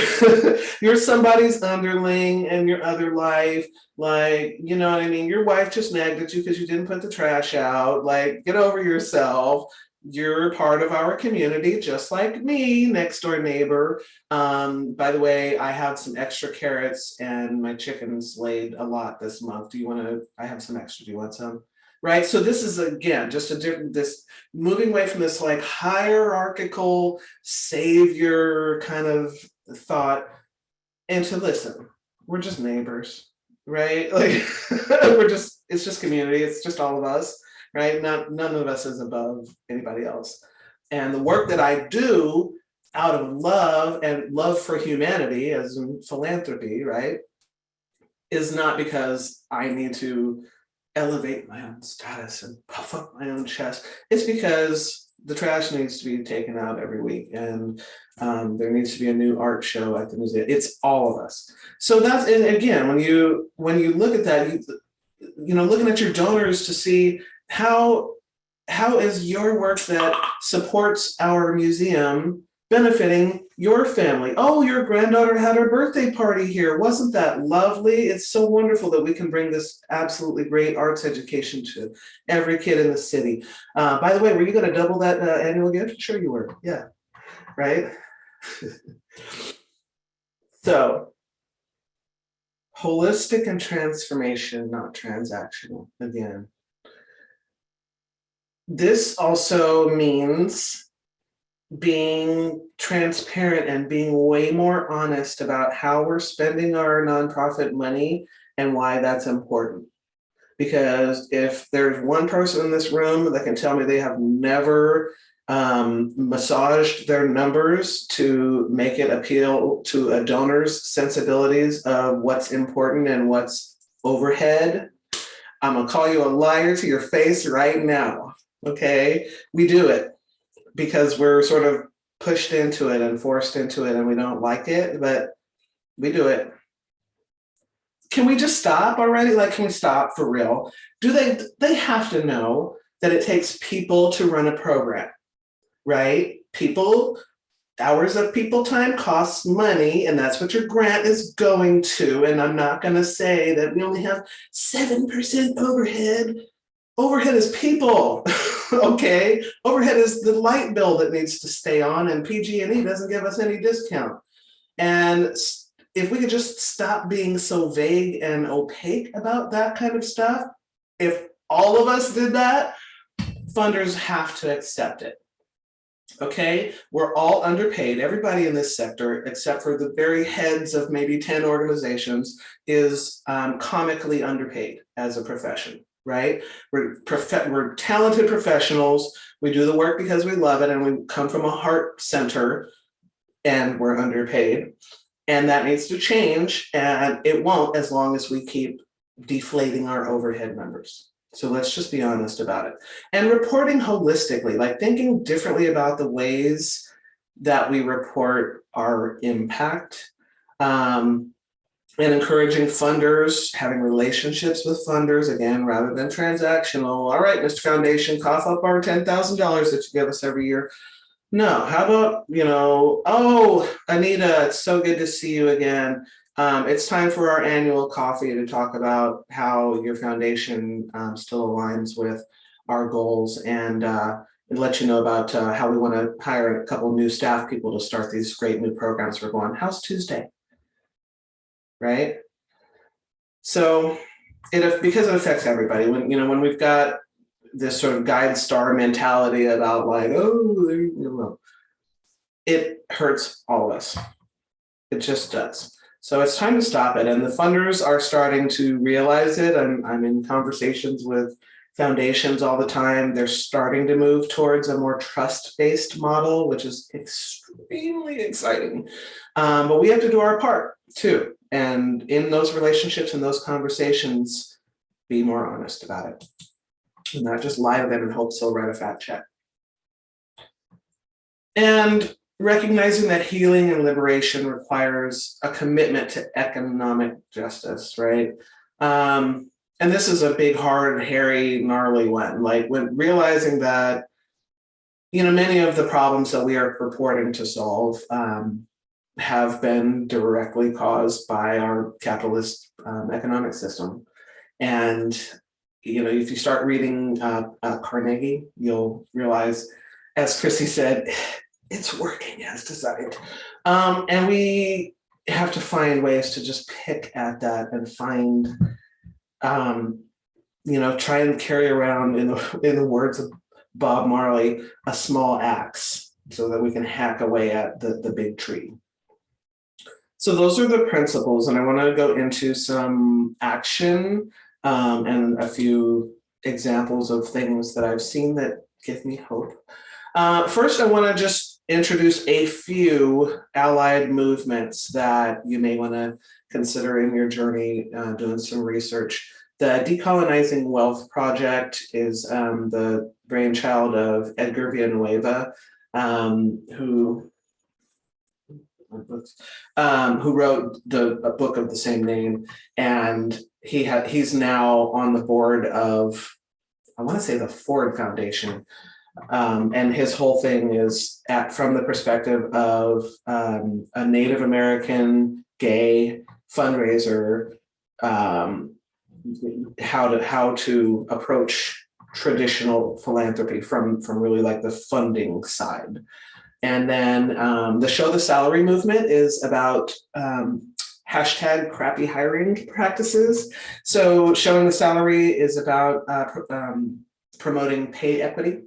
you're somebody's underling in your other life. Like, you know what I mean? Your wife just nagged at you because you didn't put the trash out. Like, get over yourself. You're part of our community, just like me, next door neighbor. By the way, I have some extra carrots and my chickens laid a lot this month. Do you want to, I have some extra, do you want some? Right, so this is, again, just a different, this moving away from this like hierarchical savior kind of thought, and to listen, we're just neighbors, right? Like, we're just, it's just community, it's just all of us, right? None of us is above anybody else. And the work that I do out of love and love for humanity, as in philanthropy, right, is not because I need to elevate my own status and puff up my own chest. It's because the trash needs to be taken out every week, and there needs to be a new art show at the museum. It's all of us. So that's, and again, when you look at that, you know, looking at your donors to see how is your work that supports our museum benefiting your family. Oh, your granddaughter had her birthday party here. Wasn't that lovely? It's so wonderful that we can bring this absolutely great arts education to every kid in the city. By the way, were you going to double that annual gift? Sure you were. Yeah, right? So, holistic and transformation, not transactional, again. This also means being transparent and being way more honest about how we're spending our nonprofit money and why that's important. Because if there's one person in this room that can tell me they have never massaged their numbers to make it appeal to a donor's sensibilities of what's important and what's overhead, I'm gonna call you a liar to your face right now, okay? We do it because we're sort of pushed into it and forced into it and we don't like it, but we do it. Can we just stop already? Like, can we stop for real? They have to know that it takes people to run a program, right? People, hours of people time costs money, and that's what your grant is going to. And I'm not gonna say that we only have 7% overhead. Overhead is people, okay? Overhead is the light bill that needs to stay on, and PG&E doesn't give us any discount. And if we could just stop being so vague and opaque about that kind of stuff, if all of us did that, funders have to accept it, okay? We're all underpaid. Everybody in this sector, except for the very heads of maybe 10 organizations, is comically underpaid as a profession. Right? We're talented professionals. We do the work because we love it and we come from a heart center and we're underpaid. And that needs to change, and it won't as long as we keep deflating our overhead numbers. So let's just be honest about it. And reporting holistically, like thinking differently about the ways that we report our impact. And encouraging funders, having relationships with funders, again, rather than transactional. All right, Mr. Foundation, cough up our $10,000 that you give us every year. No, how about, you know, oh, Anita, it's so good to see you again. It's time for our annual coffee to talk about how your foundation still aligns with our goals, and let you know about how we want to hire a couple new staff people to start these great new programs we're going. How's Tuesday? Right? So because it affects everybody. When we've got this sort of guide star mentality about like, oh, it hurts all of us. It just does. So it's time to stop it. And the funders are starting to realize it. I'm in conversations with foundations all the time. They're starting to move towards a more trust-based model, which is extremely exciting. But we have to do our part too. And in those relationships and those conversations, be more honest about it. And not just lie to them and hope they'll write a fat check. And recognizing that healing and liberation requires a commitment to economic justice, right? And this is a big, hard, hairy, gnarly one. Like when realizing that, many of the problems that we are purporting to solve have been directly caused by our capitalist economic system. And, if you start reading Carnegie, you'll realize, as Chrissy said, it's working as designed. And we have to find ways to just pick at that and find, try and carry around, in the words of Bob Marley, a small axe so that we can hack away at the big tree. So those are the principles, and I want to go into some action and a few examples of things that I've seen that give me hope. First, I want to just introduce a few allied movements that you may want to consider in your journey doing some research. The Decolonizing Wealth Project is the brainchild of Edgar Villanueva, who wrote a book of the same name, and he's now on the board of, I want to say, the Ford Foundation, and his whole thing is from the perspective of a Native American gay fundraiser, how to approach traditional philanthropy from really like the funding side. And then the Show the Salary movement is about hashtag crappy hiring practices. So Showing the Salary is about promoting pay equity,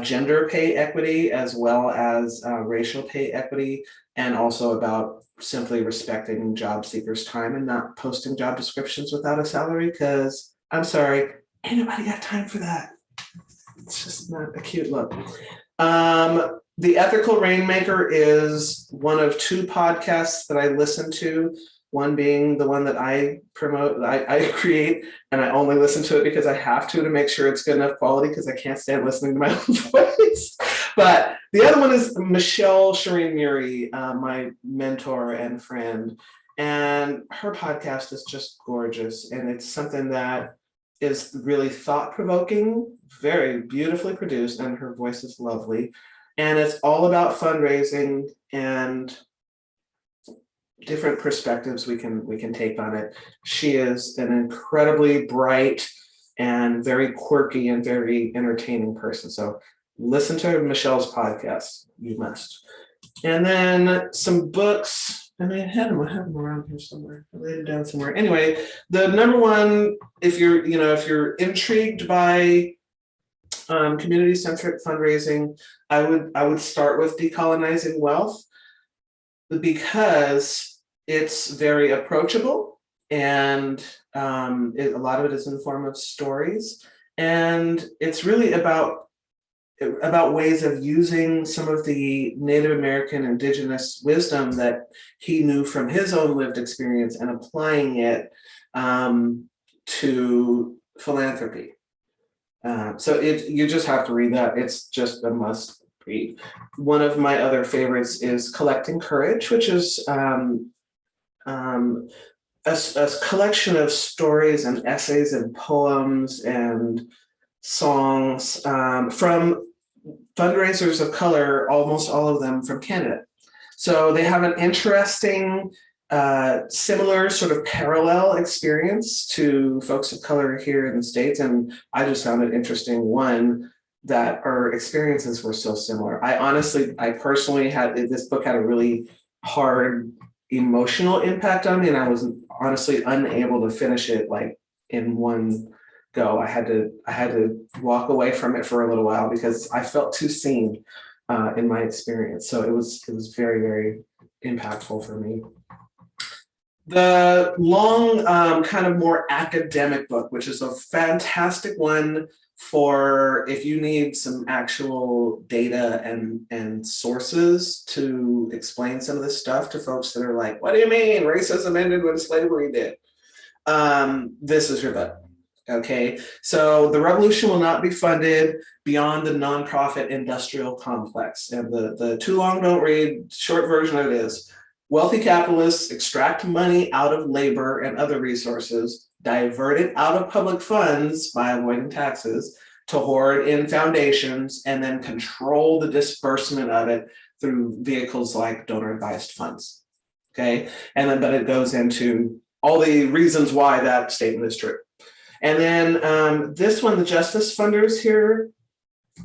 gender pay equity, as well as racial pay equity, and also about simply respecting job seekers' time and not posting job descriptions without a salary, because I'm sorry, ain't nobody got time for that. It's just not a cute look. The Ethical Rainmaker is one of 2 podcasts that I listen to, one being the one that I promote, I create, and I only listen to it because I have to make sure it's good enough quality, because I can't stand listening to my own voice. But the other one is Michelle Shireen Muri, my mentor and friend, and her podcast is just gorgeous, and it's something that is really thought-provoking, very beautifully produced, and her voice is lovely. And it's all about fundraising and different perspectives we can take on it. She is an incredibly bright and very quirky and very entertaining person. So listen to Michelle's podcast, you must. And then some books. I may have them around here somewhere. I laid them down somewhere. Anyway, the number one, if you're intrigued by community centric fundraising, I would start with Decolonizing Wealth, because it's very approachable, and a lot of it is in the form of stories, and it's really about ways of using some of the Native American indigenous wisdom that he knew from his own lived experience and applying it to philanthropy. So you just have to read that. It's just a must read. One of my other favorites is Collecting Courage, which is a collection of stories and essays and poems and songs from fundraisers of color, almost all of them from Canada. So they have an interesting, similar sort of parallel experience to folks of color here in the States. And I just found it interesting, one, that our experiences were so similar. I personally this book had a really hard emotional impact on me, and I was honestly unable to finish it like in one go. I had to walk away from it for a little while because I felt too seen in my experience. So it was very, very impactful for me. The long, kind of more academic book, which is a fantastic one for if you need some actual data and sources to explain some of this stuff to folks that are like, what do you mean racism ended when slavery did? This is your book. Okay, so the revolution will not be funded beyond the nonprofit industrial complex. And the too long don't read, short version of it is, wealthy capitalists extract money out of labor and other resources, divert it out of public funds by avoiding taxes, to hoard in foundations, and then control the disbursement of it through vehicles like donor advised funds. Okay, and then but it goes into all the reasons why that statement is true. And then this one, the Justice Funders here,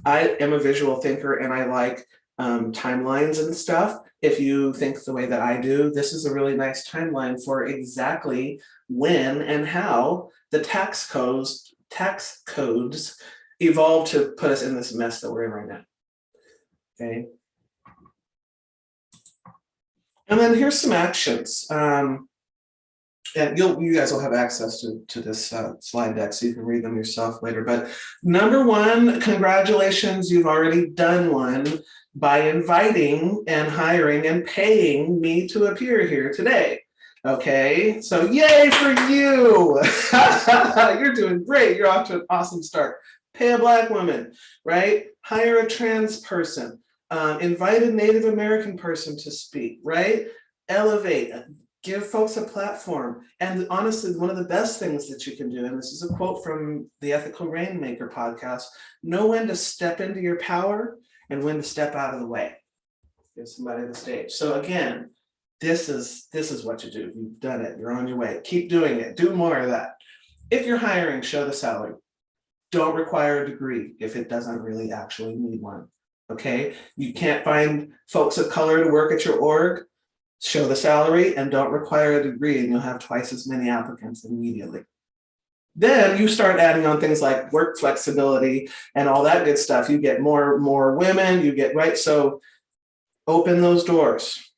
I am a visual thinker and I like timelines and stuff. If you think the way that I do, this is a really nice timeline for exactly when and how the tax codes evolved to put us in this mess that we're in right now. Okay. And then here's some actions. And you guys will have access to this slide deck, so you can read them yourself later. But number one, congratulations, you've already done one by inviting and hiring and paying me to appear here today. Okay, so yay for you. You're doing great. You're off to an awesome start. Pay a Black woman, right? Hire a trans person, invite a Native American person to speak, right? Elevate, give folks a platform. And honestly, one of the best things that you can do, and this is a quote from the Ethical Rainmaker podcast, know when to step into your power and when to step out of the way. Give somebody the stage. So again, this is what you do. You've done it. You're on your way. Keep doing it. Do more of that. If you're hiring, show the salary. Don't require a degree if it doesn't really actually need one. Okay? You can't find folks of color to work at your org. Show the salary and don't require a degree, and you'll have twice as many applicants immediately. Then you start adding on things like work flexibility and all that good stuff. You get more women, you get, right? So open those doors.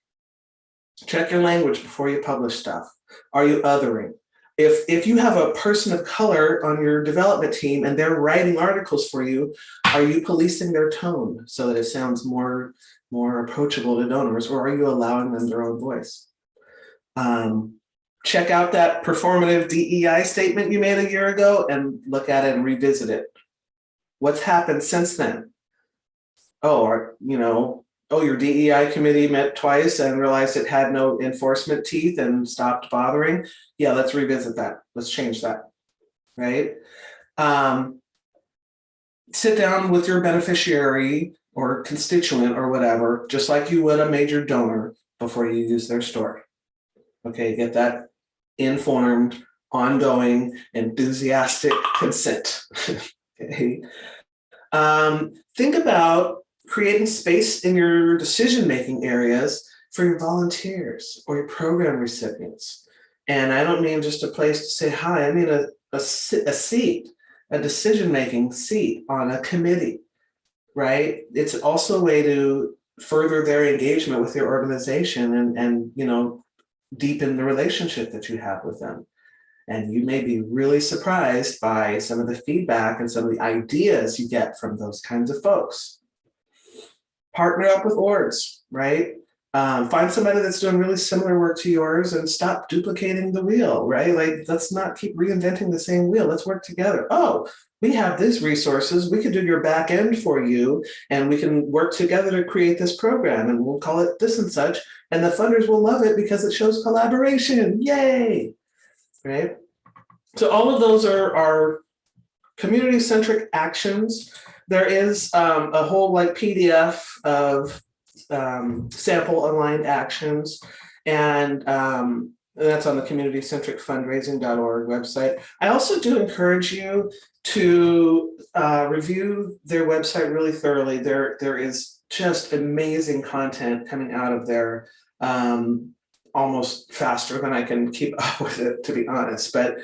Check your language before you publish stuff. Are you othering? If you have a person of color on your development team and they're writing articles for you, are you policing their tone so that it sounds more approachable to donors, or are you allowing them their own voice? Check out that performative DEI statement you made a year ago and look at it and revisit it. What's happened since then? Your DEI committee met twice and realized it had no enforcement teeth and stopped bothering. Yeah, let's revisit that. Let's change that, right? Sit down with your beneficiary or constituent or whatever, just like you would a major donor before you use their story. Okay, get that informed, ongoing, enthusiastic consent. Okay. Think about creating space in your decision-making areas for your volunteers or your program recipients. And I don't mean just a place to say hi, I mean a seat, a decision-making seat on a committee, right? It's also a way to further their engagement with your organization and deepen the relationship that you have with them. And you may be really surprised by some of the feedback and some of the ideas you get from those kinds of folks. Partner up with orgs, right? Find somebody that's doing really similar work to yours and stop duplicating the wheel, right? Like, let's not keep reinventing the same wheel. Let's work together. Oh, we have these resources. We could do your back end for you, and we can work together to create this program, and we'll call it this and such. And the funders will love it because it shows collaboration. Yay, right? So all of those are community-centric actions. There is a whole PDF of sample aligned actions, and that's on the Community Centric Fundraising.org website. I also do encourage you to review their website really thoroughly. There is just amazing content coming out of there, almost faster than I can keep up with it, to be honest. But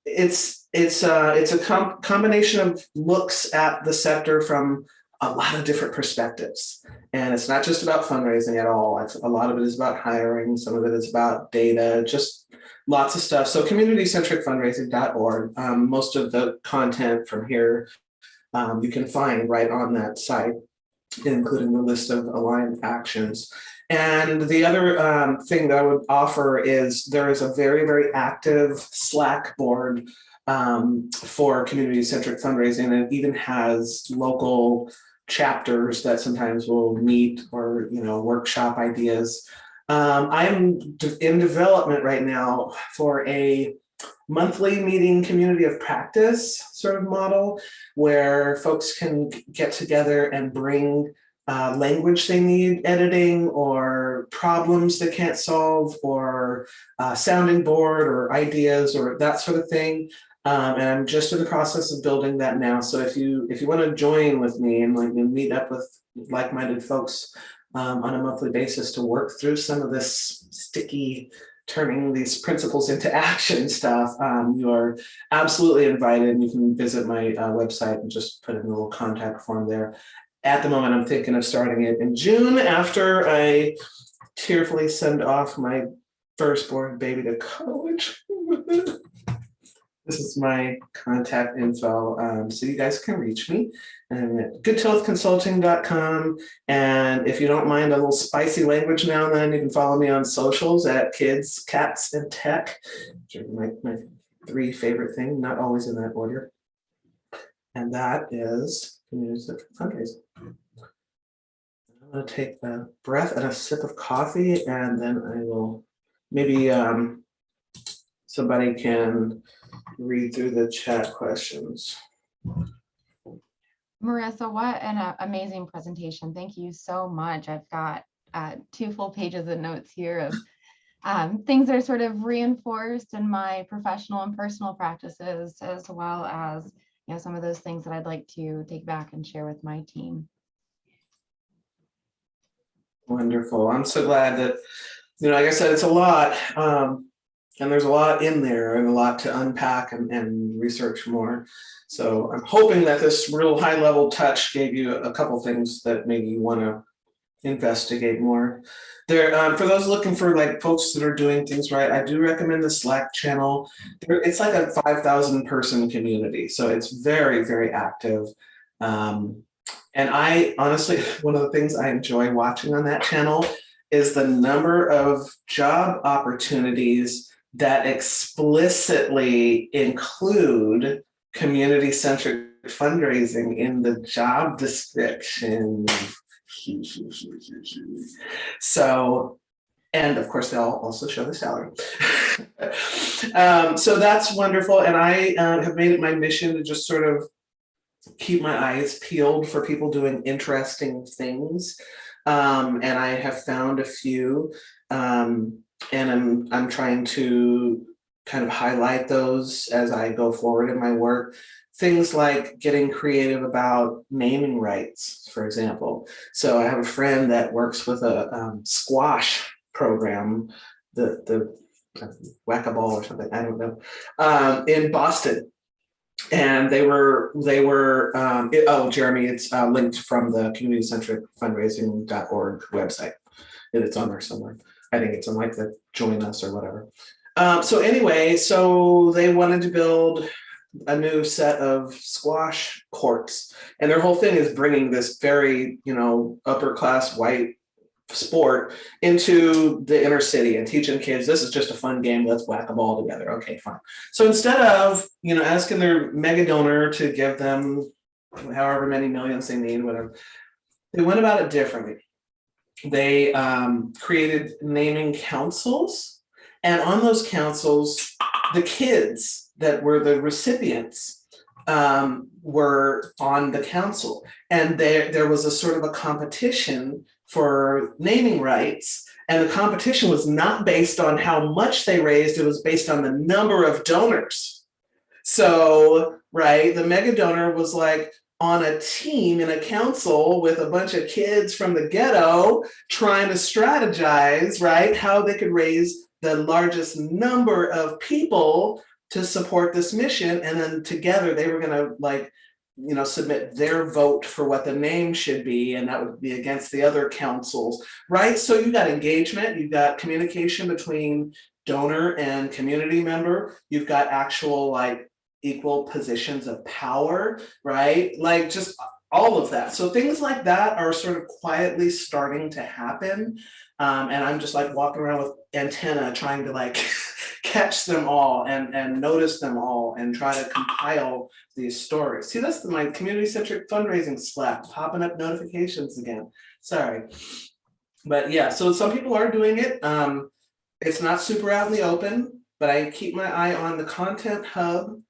it's a combination of looks at the sector from a lot of different perspectives. And it's not just about fundraising at all. A lot of it is about hiring. Some of it is about data, just lots of stuff. So communitycentricfundraising.org, most of the content from here you can find right on that site, including the list of aligned actions. And the other thing that I would offer is there is a very, very active Slack board for community-centric fundraising, and it even has local chapters that sometimes will meet or workshop ideas. I'm in development right now for a monthly meeting community of practice sort of model where folks can get together and bring language they need editing or problems they can't solve or sounding board or ideas or that sort of thing. And I'm just in the process of building that now. So if you want to join with me and meet up with like-minded folks on a monthly basis to work through some of this sticky, turning these principles into action stuff, you are absolutely invited. You can visit my website and just put in a little contact form there. At the moment, I'm thinking of starting it in June after I tearfully send off my firstborn baby to college. This is my contact info, so you guys can reach me at goodhealthconsulting.com. And if you don't mind a little spicy language now and then, you can follow me on socials at Kids, Cats, and Tech, which are my three favorite things, not always in that order. And that is Community Centric Fundraising. I'm going to take a breath and a sip of coffee, and then I will maybe somebody can read through the chat questions. Marissa, what an amazing presentation. Thank you so much. I've got 2 full pages of notes here of things that are sort of reinforced in my professional and personal practices, as well as some of those things that I'd like to take back and share with my team. Wonderful. I'm so glad that, like I said, it's a lot. And there's a lot in there and a lot to unpack and research more. So I'm hoping that this real high level touch gave you a couple things that maybe you want to investigate more. There, for those looking for like folks that are doing things right, I do recommend the Slack channel. It's like a 5,000 person community, so it's very, very active. And I honestly, one of the things I enjoy watching on that channel is the number of job opportunities that explicitly include community centric fundraising in the job description. So, and of course, they'll also show the salary. So that's wonderful. And I have made it my mission to just sort of keep my eyes peeled for people doing interesting things. And I have found a few. And I'm trying to kind of highlight those as I go forward in my work. Things like getting creative about naming rights, for example. So I have a friend that works with a squash program, the whack-a-ball or something, I don't know, in Boston. And they were Jeremy, it's linked from the Community Centric Fundraising.org website. It's on there somewhere. I think it's on like the Join Us or whatever. So anyway, so they wanted to build a new set of squash courts, and their whole thing is bringing this very, upper class white sport into the inner city and teaching kids this is just a fun game, let's whack a ball together. Okay, fine. So instead of asking their mega donor to give them however many millions they need, whatever, they went about it differently. They created naming councils, and on those councils, the kids that were the recipients were on the council, and there was a sort of a competition for naming rights, and the competition was not based on how much they raised, it was based on the number of donors. So, right, the mega donor was like on a team in a council with a bunch of kids from the ghetto trying to strategize, right, how they could raise the largest number of people to support this mission. And then together they were going to submit their vote for what the name should be, and that would be against the other councils, right? So you got engagement, you've got communication between donor and community member, you've got actual equal positions of power, right? Like just all of that. So things like that are sort of quietly starting to happen. And I'm just walking around with antenna trying to catch them all and notice them all and try to compile these stories. See, that's my community centric fundraising Slack popping up notifications again. Sorry. But yeah, so some people are doing it. It's not super out in the open, but I keep my eye on the Content Hub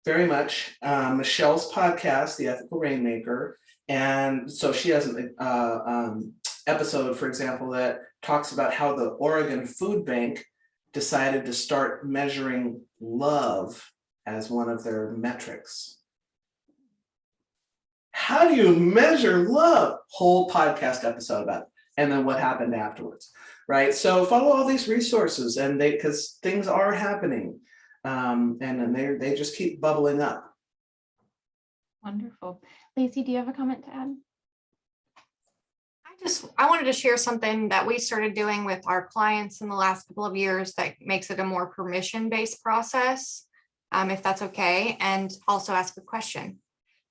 very much. Michelle's podcast, The Ethical Rainmaker. And so she has an episode, for example, that talks about how the Oregon Food Bank decided to start measuring love as one of their metrics. How do you measure love? Whole podcast episode about it. And then what happened afterwards, right? So follow all these resources, and because things are happening. And then they just keep bubbling up. Wonderful. Lacey, do you have a comment to add? I wanted to share something that we started doing with our clients in the last couple of years that makes it a more permission-based process, if that's okay, and also ask a question.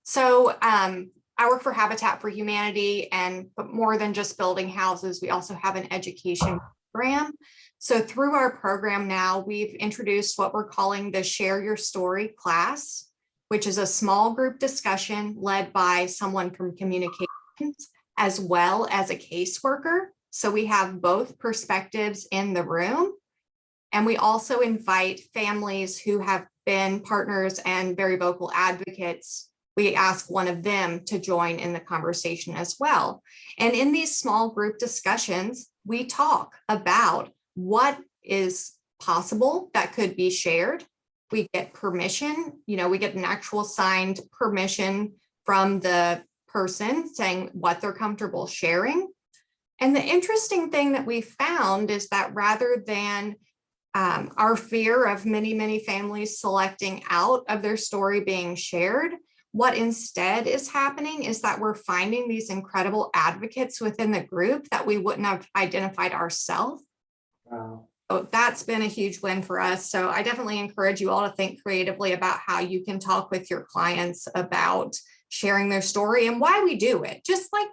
So I work for Habitat for Humanity, but more than just building houses, we also have an education program. So through our program now, we've introduced what we're calling the Share Your Story class, which is a small group discussion led by someone from communications as well as a caseworker. So we have both perspectives in the room. And we also invite families who have been partners and very vocal advocates. We ask one of them to join in the conversation as well. And in these small group discussions, we talk about what is possible that could be shared. We get permission, we get an actual signed permission from the person saying what they're comfortable sharing. And the interesting thing that we found is that rather than our fear of many families selecting out of their story being shared, what instead is happening is that we're finding these incredible advocates within the group that we wouldn't have identified ourselves. Wow. So that's been a huge win for us. So I definitely encourage you all to think creatively about how you can talk with your clients about sharing their story and why we do it. Just like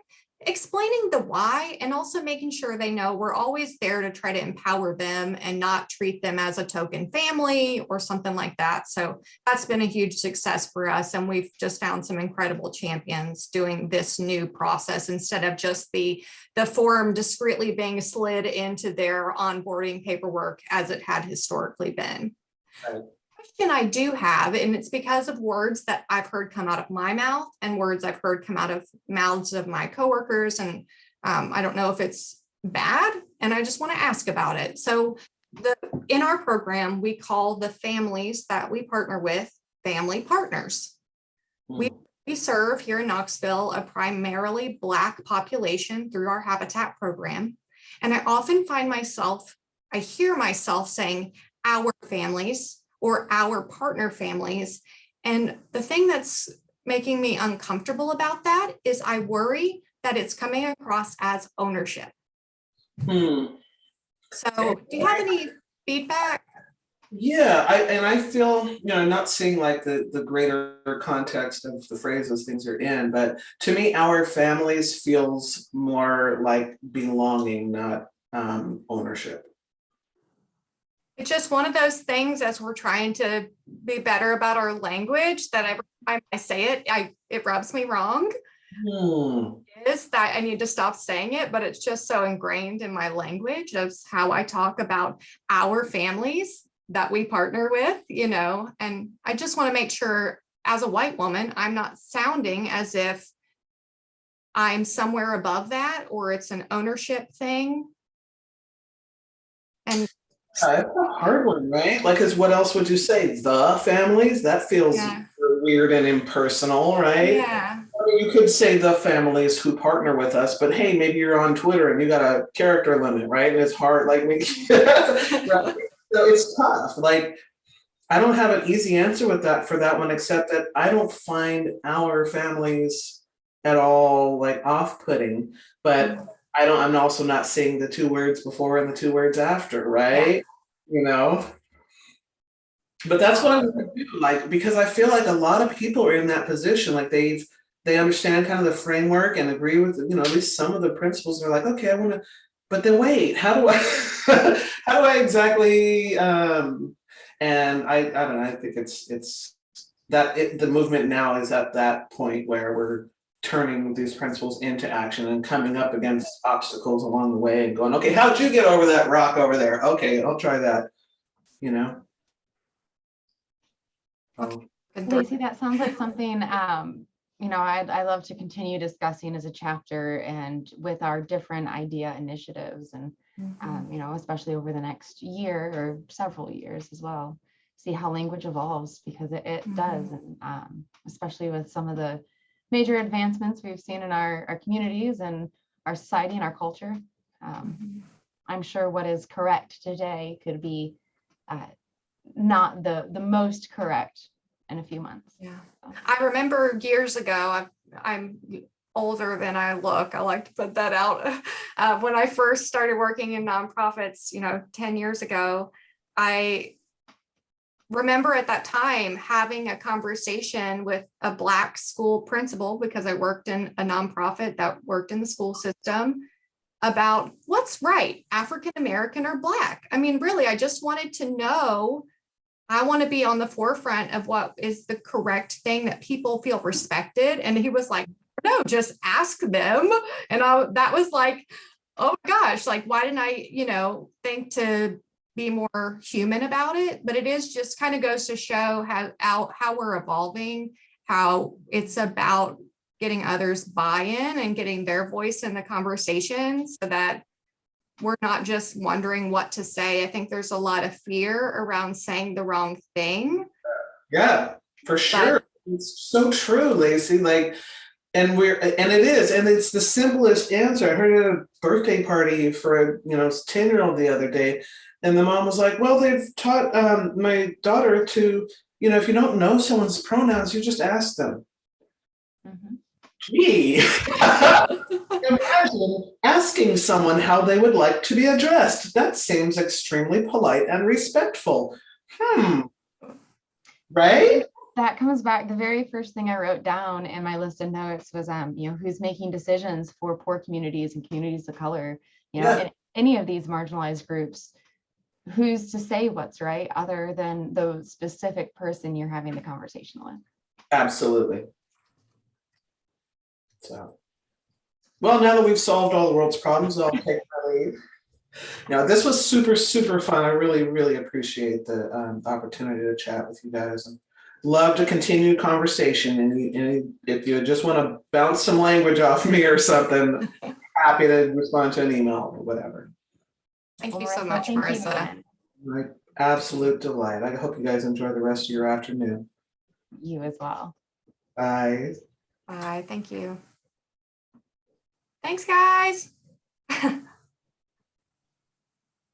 explaining the why, and also making sure they know we're always there to try to empower them and not treat them as a token family or something like that. So that's been a huge success for us. And we've just found some incredible champions doing this new process instead of just the form discreetly being slid into their onboarding paperwork as it had historically been. Right. Question I do have, and it's because of words that I've heard come out of my mouth and words I've heard come out of mouths of my coworkers, and I don't know if it's bad, and I just want to ask about it. So in our program, we call the families that we partner with family partners. We serve here in Knoxville a primarily Black population through our Habitat program, and I often I hear myself saying our families or our partner families. And the thing that's making me uncomfortable about that is I worry that it's coming across as ownership. So do you have any feedback? Yeah, I feel, not seeing like the greater context of the phrases things are in, but to me, our families feels more like belonging, not ownership. It's just one of those things as we're trying to be better about our language that every time I say it, it rubs me wrong. Is that I need to stop saying it, but it's just so ingrained in my language of how I talk about our families that we partner with, and I just want to make sure as a white woman, I'm not sounding as if I'm somewhere above that or it's an ownership thing. And it's a hard one, right? Like, because what else would you say? The families? That feels weird and impersonal, right? Yeah. I mean, you could say the families who partner with us, but hey, maybe you're on Twitter and you got a character limit, right? And it's hard, like right? So it's tough. Like, I don't have an easy answer with that for that one, except that I don't find our families at all like off-putting, but I'm also not saying the 2 words before and the 2 words after, right? But that's what I'm gonna do, like, because I feel like a lot of people are in that position, like they understand kind of the framework and agree with, at least some of the principles. They're like, okay, I want to, but then wait, how do I exactly? And I don't know. I think it's that the movement now is at that point where we're turning these principles into action and coming up against obstacles along the way and going, okay, how'd you get over that rock over there? Okay, I'll try that, Lacey, that sounds like something, I love to continue discussing as a chapter and with our different idea initiatives and, especially over the next year or several years as well, see how language evolves because it does. And especially with some of the major advancements we've seen in our communities and our society and our culture. I'm sure what is correct today could be not the most correct in a few months. Yeah. So. I remember years ago, I'm older than I look. I like to put that out. When I first started working in nonprofits, 10 years ago, I remember at that time having a conversation with a Black school principal because I worked in a nonprofit that worked in the school system about what's right, African American or Black. I mean, really, I just wanted to know I want to be on the forefront of what is the correct thing that people feel respected. And he was like, no, just ask them. And that was like, oh my gosh, like, why didn't I, think to be more human about it? But it is just kind of goes to show how we're evolving, how it's about getting others buy-in and getting their voice in the conversation so that we're not just wondering what to say. I think there's a lot of fear around saying the wrong thing. Yeah, for sure. It's so true, Lacey. Like, and it's the simplest answer. I heard at a birthday party for a 10-year-old the other day, and the mom was like, well, they've taught my daughter to, if you don't know someone's pronouns, you just ask them. Mhm. Gee. Imagine asking someone how they would like to be addressed. That seems extremely polite and respectful. Right? That comes back. The very first thing I wrote down in my list of notes was, who's making decisions for poor communities and communities of color, in any of these marginalized groups, who's to say what's right other than the specific person you're having the conversation with? Absolutely. So, well, now that we've solved all the world's problems, I'll take my leave. This was super, super fun. I really, really appreciate the opportunity to chat with you guys, and love to continue conversation. And if you just want to bounce some language off me or something, happy to respond to an email or whatever. Thank you so much, Thank you, Marissa. Megan. My absolute delight. I hope you guys enjoy the rest of your afternoon. You as well. Bye. Bye. Thank you. Thanks, guys.